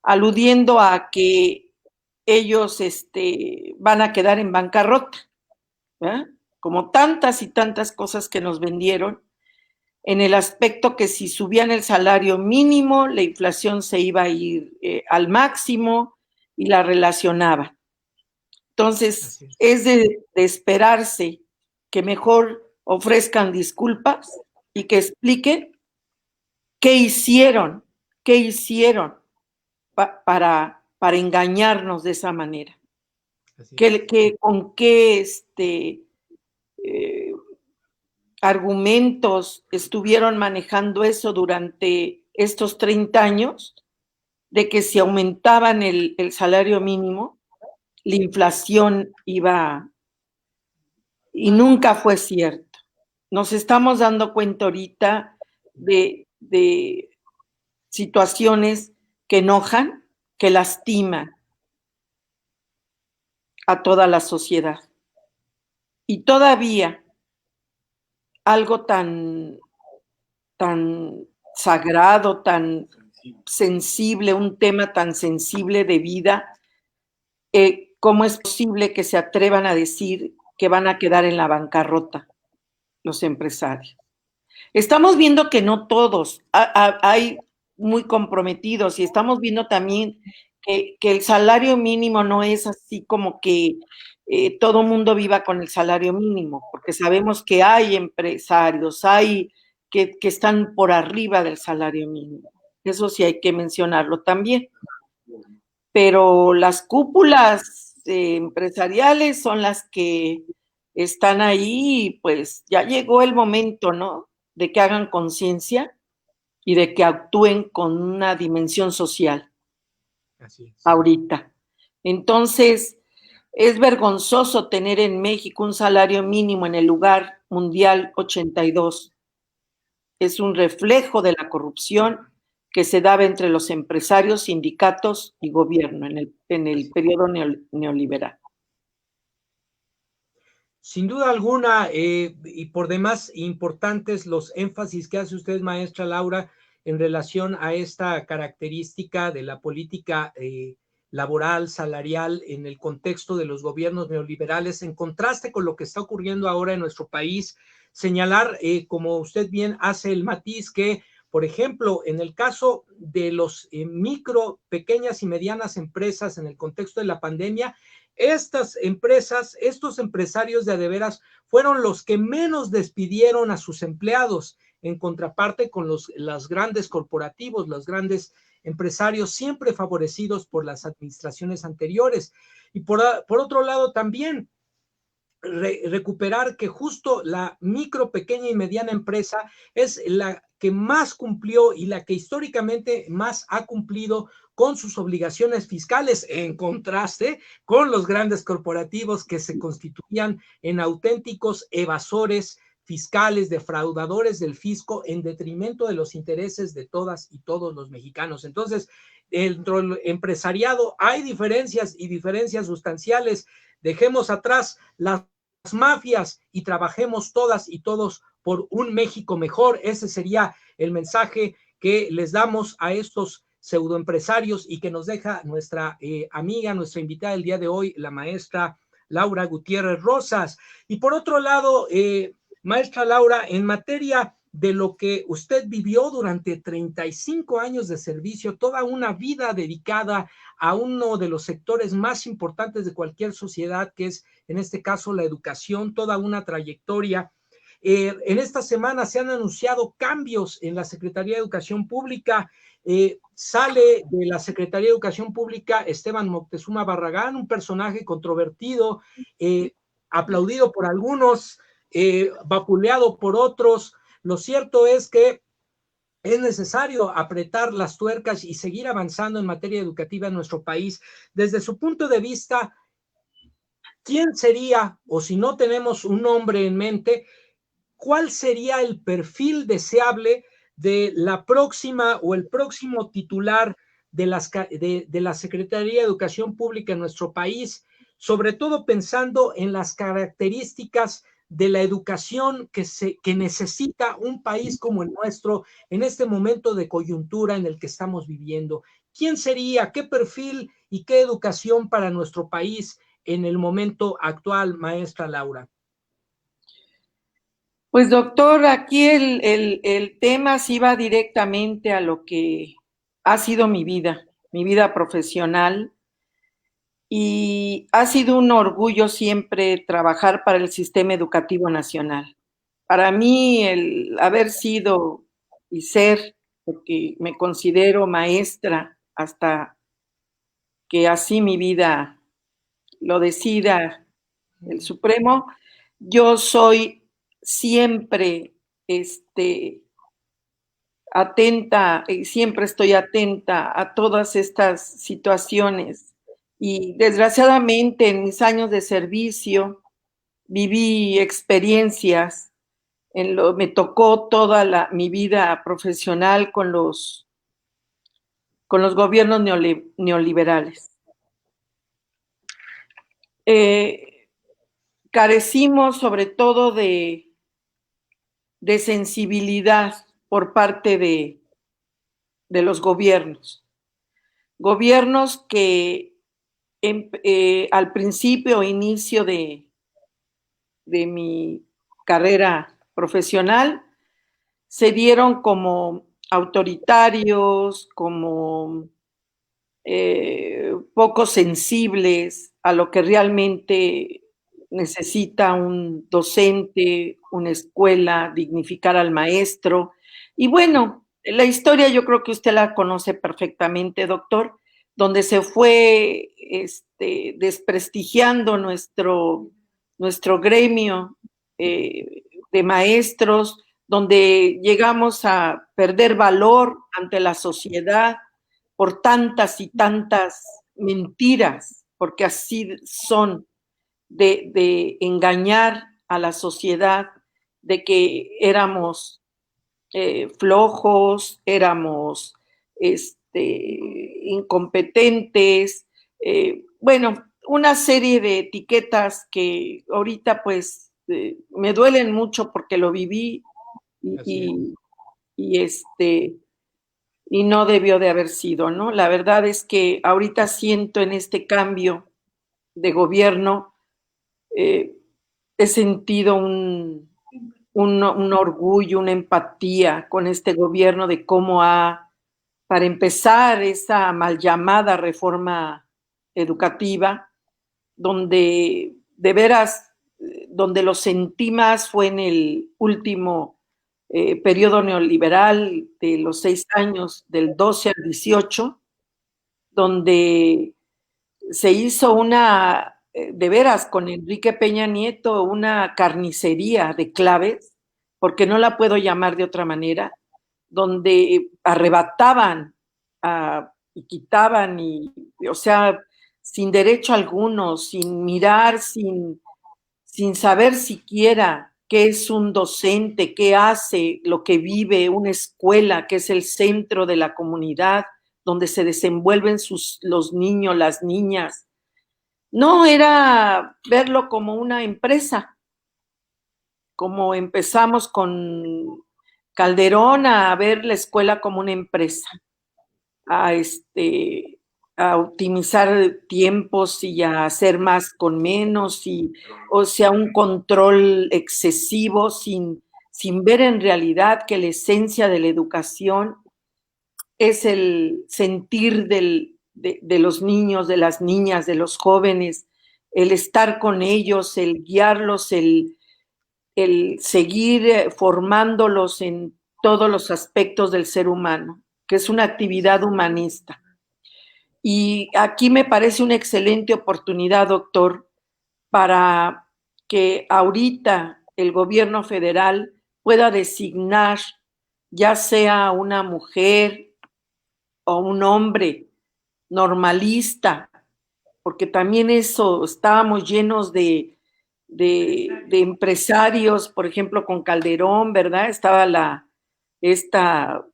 aludiendo a que ellos van a quedar en bancarrota, ¿verdad? Como tantas y tantas cosas que nos vendieron, en el aspecto que si subían el salario mínimo, la inflación se iba a ir al máximo y la relacionaba. Entonces, es de esperarse que mejor ofrezcan disculpas y que expliquen qué hicieron para engañarnos de esa manera. Con qué argumentos estuvieron manejando eso durante estos 30 años, de que si aumentaban el salario mínimo, la inflación iba, y nunca fue cierto. Nos estamos dando cuenta ahorita de situaciones que enojan, que lastiman a toda la sociedad. Y todavía algo tan sagrado, tan sensible, un tema tan sensible de vida, ¿cómo es posible que se atrevan a decir que van a quedar en la bancarrota los empresarios? Estamos viendo que no todos, hay muy comprometidos, y estamos viendo también que el salario mínimo no es así como que todo mundo viva con el salario mínimo, porque sabemos que hay empresarios, hay que están por arriba del salario mínimo. Eso sí hay que mencionarlo también. Pero las cúpulas empresariales son las que están ahí, y pues ya llegó el momento, ¿no?, de que hagan conciencia y de que actúen con una dimensión social. Así es. Ahorita. Entonces, es vergonzoso tener en México un salario mínimo en el lugar mundial 82. Es un reflejo de la corrupción que se daba entre los empresarios, sindicatos y gobierno en el periodo neoliberal. Sin duda alguna, y por demás importantes los énfasis que hace usted, maestra Laura, en relación a esta característica de la política laboral, salarial, en el contexto de los gobiernos neoliberales, en contraste con lo que está ocurriendo ahora en nuestro país. Señalar, como usted bien hace el matiz, que, por ejemplo, en el caso de los micro, pequeñas y medianas empresas en el contexto de la pandemia, estas empresas, estos empresarios de veras fueron los que menos despidieron a sus empleados, en contraparte con los grandes corporativos, los grandes empresarios siempre favorecidos por las administraciones anteriores. Y por otro lado también, recuperar que justo la micro, pequeña y mediana empresa es la que más cumplió y la que históricamente más ha cumplido con sus obligaciones fiscales, en contraste con los grandes corporativos que se constituían en auténticos evasores fiscales, defraudadores del fisco, en detrimento de los intereses de todas y todos los mexicanos. Entonces, dentro del empresariado hay diferencias y diferencias sustanciales. Dejemos atrás las mafias y trabajemos todas y todos por un México mejor. Ese sería el mensaje que les damos a estos pseudoempresarios y que nos deja nuestra amiga, nuestra invitada el día de hoy, la maestra Laura Gutiérrez Rosas. Y por otro lado, maestra Laura, en materia de lo que usted vivió durante 35 años de servicio, toda una vida dedicada a uno de los sectores más importantes de cualquier sociedad, que es en este caso la educación, toda una trayectoria. En esta semana se han anunciado cambios en la Secretaría de Educación Pública. Sale de la Secretaría de Educación Pública Esteban Moctezuma Barragán, un personaje controvertido, aplaudido por algunos, vapuleado por otros. Lo cierto es que es necesario apretar las tuercas y seguir avanzando en materia educativa en nuestro país. Desde su punto de vista, ¿quién sería, o si no tenemos un nombre en mente, cuál sería el perfil deseable de la próxima o el próximo titular de la Secretaría de Educación Pública en nuestro país, sobre todo pensando en las características de la educación que necesita un país como el nuestro en este momento de coyuntura en el que estamos viviendo? ¿Quién sería, qué perfil y qué educación para nuestro país en el momento actual, maestra Laura? Pues doctor, aquí el tema sí va directamente a lo que ha sido mi vida profesional, y ha sido un orgullo siempre trabajar para el sistema educativo nacional. Para mí el haber sido y ser, porque me considero maestra hasta que así mi vida lo decida el Supremo, yo soy siempre atenta, y siempre estoy atenta a todas estas situaciones. Y desgraciadamente en mis años de servicio viví experiencias, me tocó toda mi vida profesional con los gobiernos neoliberales. Carecimos sobre todo de sensibilidad por parte de los gobiernos que al principio o inicio de mi carrera profesional se dieron como autoritarios, como poco sensibles a lo que realmente necesita un docente, una escuela, dignificar al maestro. Y bueno, la historia yo creo que usted la conoce perfectamente, doctor, donde se fue desprestigiando nuestro gremio de maestros, donde llegamos a perder valor ante la sociedad por tantas y tantas mentiras, porque así son, de engañar a la sociedad, de que éramos flojos, éramos incompetentes, bueno, una serie de etiquetas que ahorita pues me duelen mucho porque lo viví y no debió de haber sido, ¿no? La verdad es que ahorita siento en este cambio de gobierno, he sentido un orgullo, una empatía con este gobierno de cómo para empezar, esa mal llamada reforma educativa, donde de veras, donde lo sentí más fue en el último periodo neoliberal de los 6 años, del 12 al 18, donde se hizo de veras, con Enrique Peña Nieto, una carnicería de claves, porque no la puedo llamar de otra manera, donde arrebataban y quitaban, o sea, sin derecho alguno, sin mirar, sin saber siquiera qué es un docente, qué hace, lo que vive una escuela, que es el centro de la comunidad, donde se desenvuelven los niños, las niñas. No era verlo como una empresa, como empezamos con Calderón a ver la escuela como una empresa, a optimizar tiempos y a hacer más con menos, o sea, un control excesivo sin sin ver en realidad que la esencia de la educación es el sentir de los niños, de las niñas, de los jóvenes, el estar con ellos, el guiarlos, el seguir formándolos en todos los aspectos del ser humano, que es una actividad humanista. Y aquí me parece una excelente oportunidad, doctor, para que ahorita el gobierno federal pueda designar ya sea una mujer o un hombre normalista, porque también eso, estábamos llenos de empresarios, por ejemplo, con Calderón, ¿verdad? Estaba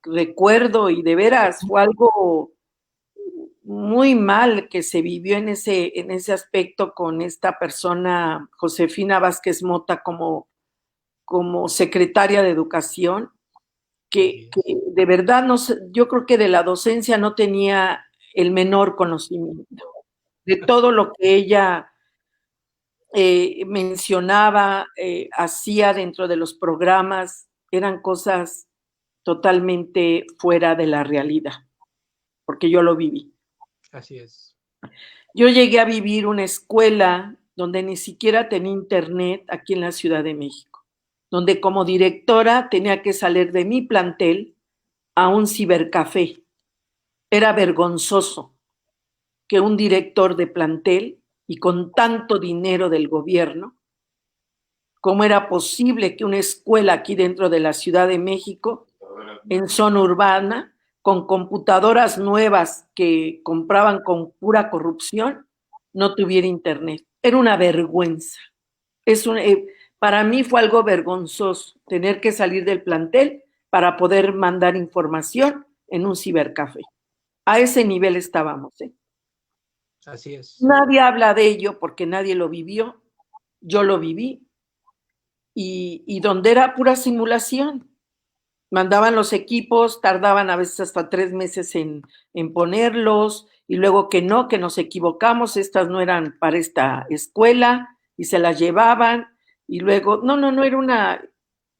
recuerdo, y de veras fue algo muy mal que se vivió en ese aspecto con esta persona, Josefina Vázquez Mota, como secretaria de Educación, que de verdad no, yo creo que de la docencia no tenía el menor conocimiento de todo lo que ella mencionaba, hacía dentro de los programas, eran cosas totalmente fuera de la realidad, porque yo lo viví. Así es. Yo llegué a vivir una escuela donde ni siquiera tenía internet aquí en la Ciudad de México, donde como directora tenía que salir de mi plantel a un cibercafé. Era vergonzoso que un director de plantel y con tanto dinero del gobierno, ¿cómo era posible que una escuela aquí dentro de la Ciudad de México, en zona urbana, con computadoras nuevas que compraban con pura corrupción, no tuviera internet? Era una vergüenza. Para mí fue algo vergonzoso tener que salir del plantel para poder mandar información en un cibercafé. A ese nivel estábamos, ¿eh? Así es. Nadie habla de ello porque nadie lo vivió. Yo lo viví. Y donde era pura simulación. Mandaban los equipos, tardaban a veces hasta 3 meses en ponerlos, y luego que no, que nos equivocamos, estas no eran para esta escuela, y se las llevaban, y luego, no, era una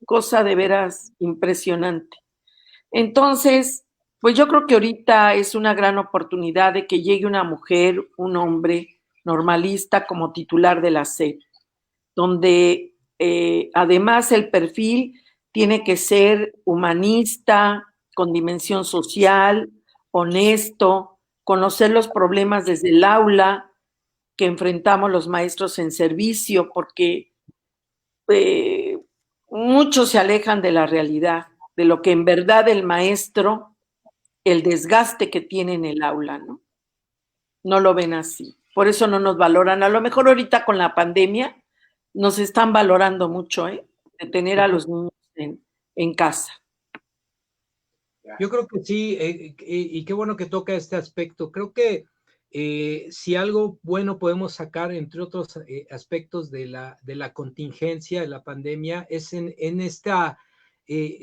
cosa de veras impresionante. Entonces, pues yo creo que ahorita es una gran oportunidad de que llegue una mujer, un hombre normalista como titular de la SEP, donde además el perfil tiene que ser humanista, con dimensión social, honesto, conocer los problemas desde el aula que enfrentamos los maestros en servicio, porque eh, muchos se alejan de la realidad, de lo que en verdad el maestro, el desgaste que tiene en el aula, ¿no? No lo ven así. Por eso no nos valoran. A lo mejor ahorita con la pandemia nos están valorando mucho, ¿eh? De tener a los niños en casa. Yo creo que sí, y qué bueno que toca este aspecto. Creo que si algo bueno podemos sacar, entre otros aspectos de la contingencia, de la pandemia, es en este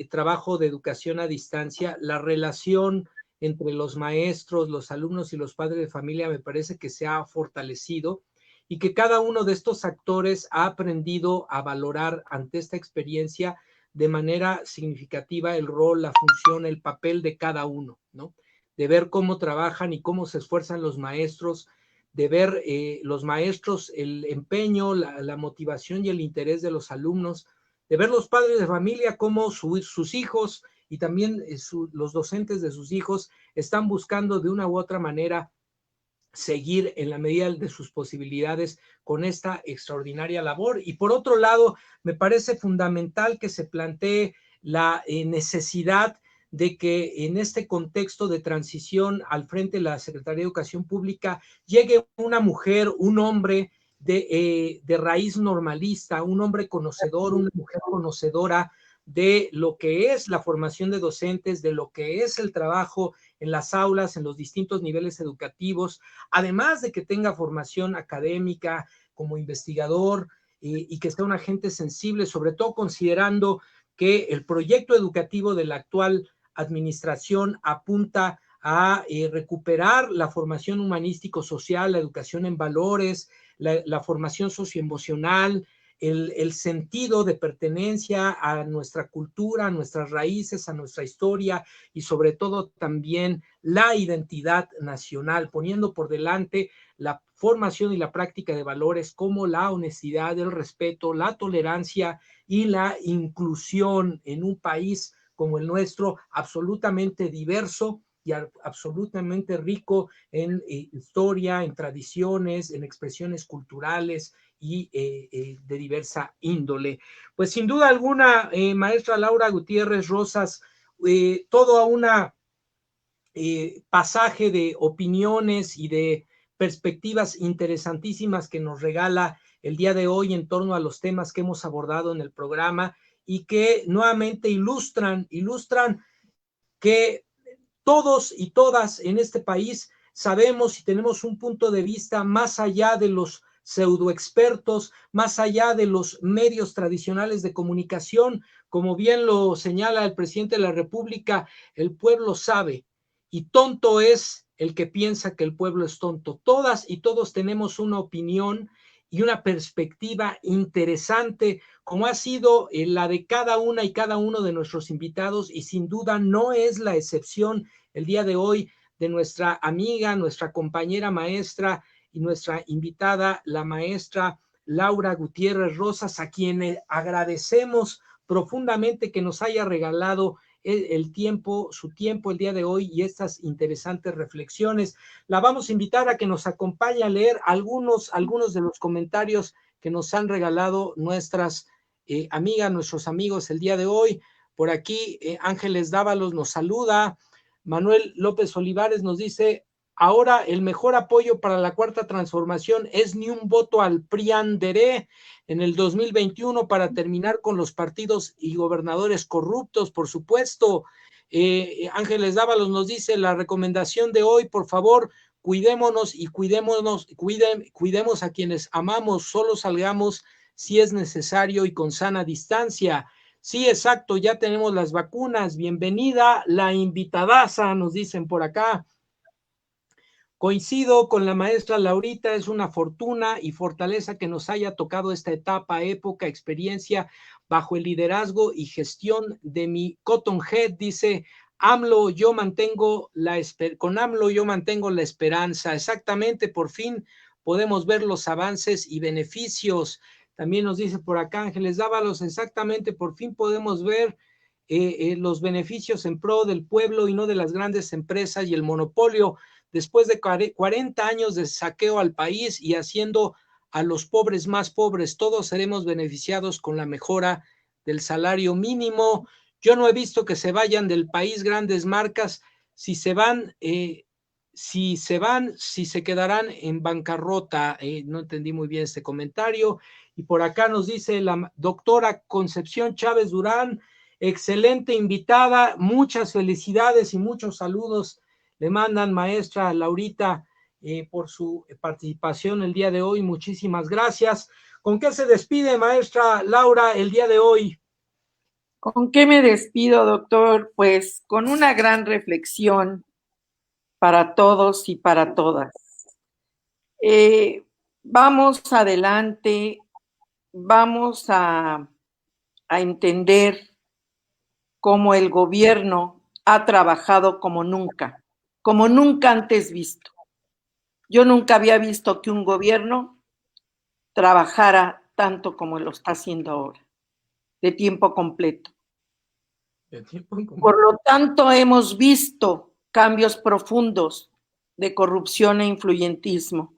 trabajo de educación a distancia, la relación entre los maestros, los alumnos y los padres de familia me parece que se ha fortalecido y que cada uno de estos actores ha aprendido a valorar ante esta experiencia de manera significativa el rol, la función, el papel de cada uno, ¿no? De ver cómo trabajan y cómo se esfuerzan los maestros, de ver los maestros, el empeño, la motivación y el interés de los alumnos, de ver los padres de familia cómo sus hijos y también los docentes de sus hijos están buscando de una u otra manera seguir en la medida de sus posibilidades con esta extraordinaria labor. Y por otro lado, me parece fundamental que se plantee la necesidad de que en este contexto de transición al frente de la Secretaría de Educación Pública llegue una mujer, un hombre de raíz normalista, un hombre conocedor, una mujer conocedora de lo que es la formación de docentes, de lo que es el trabajo en las aulas, en los distintos niveles educativos, además de que tenga formación académica como investigador y que sea un agente sensible, sobre todo considerando que el proyecto educativo de la actual administración apunta a recuperar la formación humanístico-social, la educación en valores, la formación socioemocional, el sentido de pertenencia a nuestra cultura, a nuestras raíces, a nuestra historia y sobre todo también la identidad nacional, poniendo por delante la formación y la práctica de valores como la honestidad, el respeto, la tolerancia y la inclusión en un país como el nuestro, absolutamente diverso y absolutamente rico en historia, en tradiciones, en expresiones culturales y de diversa índole. Pues sin duda alguna, maestra Laura Gutiérrez Rosas, todo una pasaje de opiniones y de perspectivas interesantísimas que nos regala el día de hoy en torno a los temas que hemos abordado en el programa y que nuevamente ilustran que todos y todas en este país sabemos y tenemos un punto de vista más allá de los pseudoexpertos, más allá de los medios tradicionales de comunicación, como bien lo señala el presidente de la República, el pueblo sabe y tonto es el que piensa que el pueblo es tonto. Todas y todos tenemos una opinión y una perspectiva interesante, como ha sido la de cada una y cada uno de nuestros invitados, y sin duda no es la excepción el día de hoy de nuestra amiga, nuestra compañera maestra y nuestra invitada, la maestra Laura Gutiérrez Rosas, a quien agradecemos profundamente que nos haya regalado el tiempo, su tiempo el día de hoy y estas interesantes reflexiones. La vamos a invitar a que nos acompañe a leer algunos de los comentarios que nos han regalado nuestras amigas, nuestros amigos el día de hoy. Por aquí Ángeles Dávalos nos saluda. Manuel López Olivares nos dice: ahora el mejor apoyo para la Cuarta Transformación es ni un voto al PRIANDERE en el 2021 para terminar con los partidos y gobernadores corruptos, por supuesto. Ángeles Dávalos nos dice: la recomendación de hoy, por favor, cuidémonos y cuidemos a quienes amamos, solo salgamos si es necesario y con sana distancia. Sí, exacto, ya tenemos las vacunas. Bienvenida la invitadaza, nos dicen por acá. Coincido con la maestra Laurita, es una fortuna y fortaleza que nos haya tocado esta etapa, época, experiencia bajo el liderazgo y gestión de mi Cotton Head, dice AMLO, con AMLO yo mantengo la esperanza. Exactamente, por fin podemos ver los avances y beneficios. También nos dice por acá Ángeles Dávalos, exactamente, por fin podemos ver los beneficios en pro del pueblo y no de las grandes empresas y el monopolio. Después de 40 años de saqueo al país y haciendo a los pobres más pobres, todos seremos beneficiados con la mejora del salario mínimo. Yo no he visto que se vayan del país grandes marcas. Si se quedarán en bancarrota. No entendí muy bien este comentario. Y por acá nos dice la doctora Concepción Chávez Durán: excelente invitada, muchas felicidades y muchos saludos le mandan, maestra Laurita, por su participación el día de hoy. Muchísimas gracias. ¿Con qué se despide, maestra Laura, el día de hoy? ¿Con qué me despido, doctor? Pues con una gran reflexión para todos y para todas. Vamos adelante, vamos a entender cómo el gobierno ha trabajado como nunca antes visto. Yo nunca había visto que un gobierno trabajara tanto como lo está haciendo ahora, de tiempo completo. Por lo tanto, hemos visto cambios profundos de corrupción e influyentismo.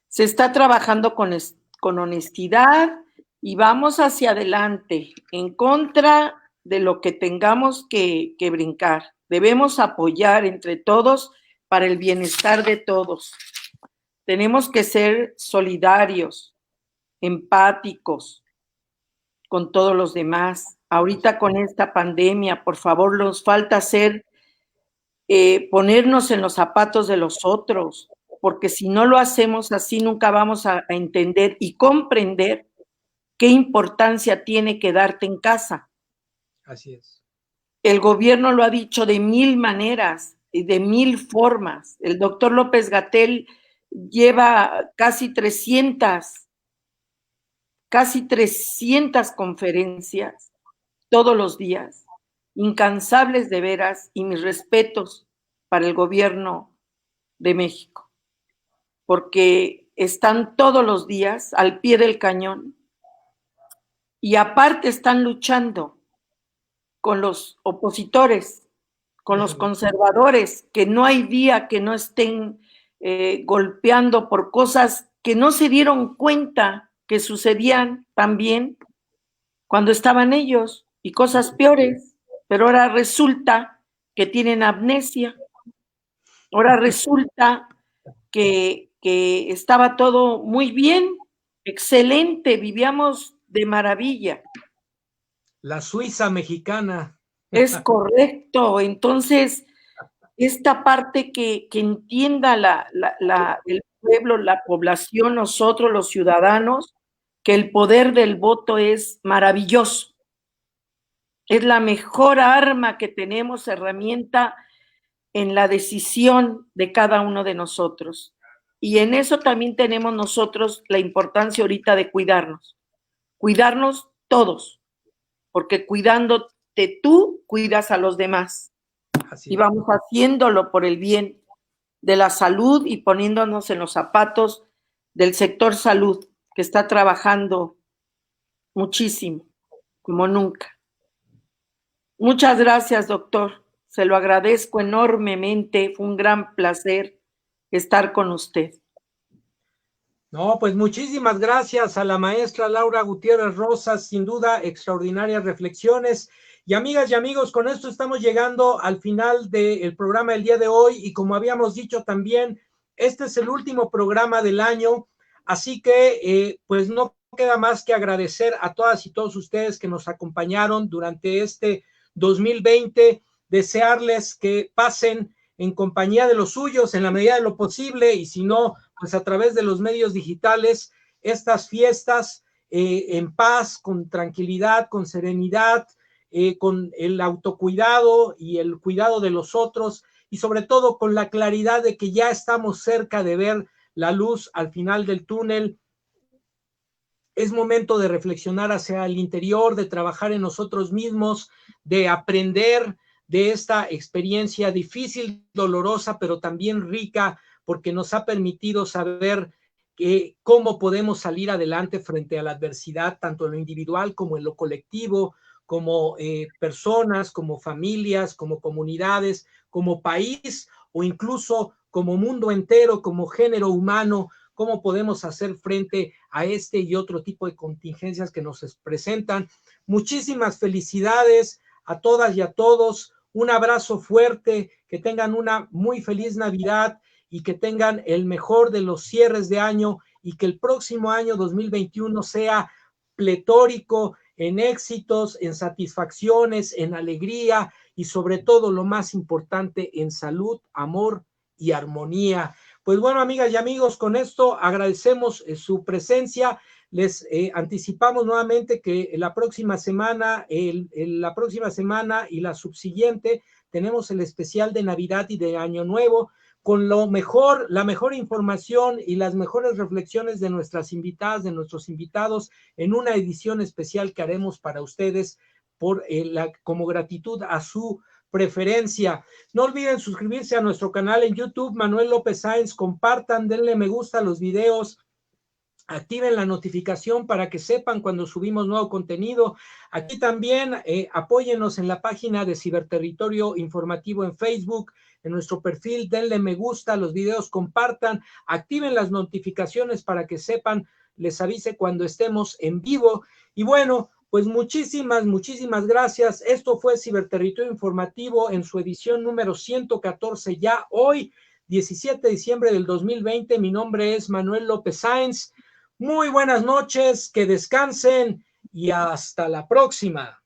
Se está trabajando con honestidad y vamos hacia adelante, en contra de lo que tengamos que brincar. Debemos apoyar entre todos para el bienestar de todos. Tenemos que ser solidarios, empáticos con todos los demás. Ahorita con esta pandemia, por favor, nos falta ponernos en los zapatos de los otros, porque si no lo hacemos así, nunca vamos a entender y comprender qué importancia tiene quedarte en casa. Así es. El gobierno lo ha dicho de 1000 maneras y de 1000 formas. El doctor López-Gatell lleva casi 300 casi 300 conferencias todos los días, incansables de veras, y mis respetos para el gobierno de México, porque están todos los días al pie del cañón y aparte están luchando con los opositores, con los conservadores, que no hay día que no estén golpeando por cosas que no se dieron cuenta que sucedían también cuando estaban ellos, y cosas peores, pero ahora resulta que tienen amnesia, ahora resulta que estaba todo muy bien, excelente, vivíamos de maravilla. La Suiza mexicana. Es correcto. Entonces, esta parte que entienda el pueblo, la población, nosotros los ciudadanos, que el poder del voto es maravilloso. Es la mejor arma que tenemos, herramienta en la decisión de cada uno de nosotros. Y en eso también tenemos nosotros la importancia ahorita de cuidarnos todos, porque cuidándote tú, cuidas a los demás. Y vamos haciéndolo por el bien de la salud y poniéndonos en los zapatos del sector salud, que está trabajando muchísimo, como nunca. Muchas gracias, doctor. Se lo agradezco enormemente. Fue un gran placer estar con usted. No, pues muchísimas gracias a la maestra Laura Gutiérrez Rosas, sin duda extraordinarias reflexiones. Y amigas y amigos, con esto estamos llegando al final del programa del día de hoy, y como habíamos dicho también, este es el último programa del año, así que pues no queda más que agradecer a todas y todos ustedes que nos acompañaron durante este 2020, desearles que pasen en compañía de los suyos en la medida de lo posible, y si no, pues a través de los medios digitales, estas fiestas en paz, con tranquilidad, con serenidad, con el autocuidado y el cuidado de los otros, y sobre todo con la claridad de que ya estamos cerca de ver la luz al final del túnel. Es momento de reflexionar hacia el interior, de trabajar en nosotros mismos, de aprender de esta experiencia difícil, dolorosa, pero también rica, porque nos ha permitido saber cómo podemos salir adelante frente a la adversidad, tanto en lo individual como en lo colectivo, como personas, como familias, como comunidades, como país, o incluso como mundo entero, como género humano. Cómo podemos hacer frente a este y otro tipo de contingencias que nos presentan. Muchísimas felicidades a todas y a todos. Un abrazo fuerte, que tengan una muy feliz Navidad y que tengan el mejor de los cierres de año, y que el próximo año 2021 sea pletórico en éxitos, en satisfacciones, en alegría, y sobre todo, lo más importante, en salud, amor y armonía. Pues bueno, amigas y amigos, con esto agradecemos su presencia. Les anticipamos nuevamente que la próxima semana y la subsiguiente tenemos el especial de Navidad y de Año Nuevo, con la mejor información y las mejores reflexiones de nuestras invitadas, de nuestros invitados, en una edición especial que haremos para ustedes como gratitud a su preferencia. No olviden suscribirse a nuestro canal en YouTube, Manuel López Sáenz. Compartan, denle me gusta a los videos, activen la notificación para que sepan cuando subimos nuevo contenido. Aquí también apóyennos en la página de Ciberterritorio Informativo en Facebook, en nuestro perfil, denle me gusta a los videos, compartan, activen las notificaciones para que sepan, les avise cuando estemos en vivo. Y bueno, pues muchísimas gracias. Esto fue Ciberterritorio Informativo en su edición número 114, ya hoy, 17 de diciembre del 2020. Mi nombre es Manuel López Sáenz. Muy buenas noches, que descansen y hasta la próxima.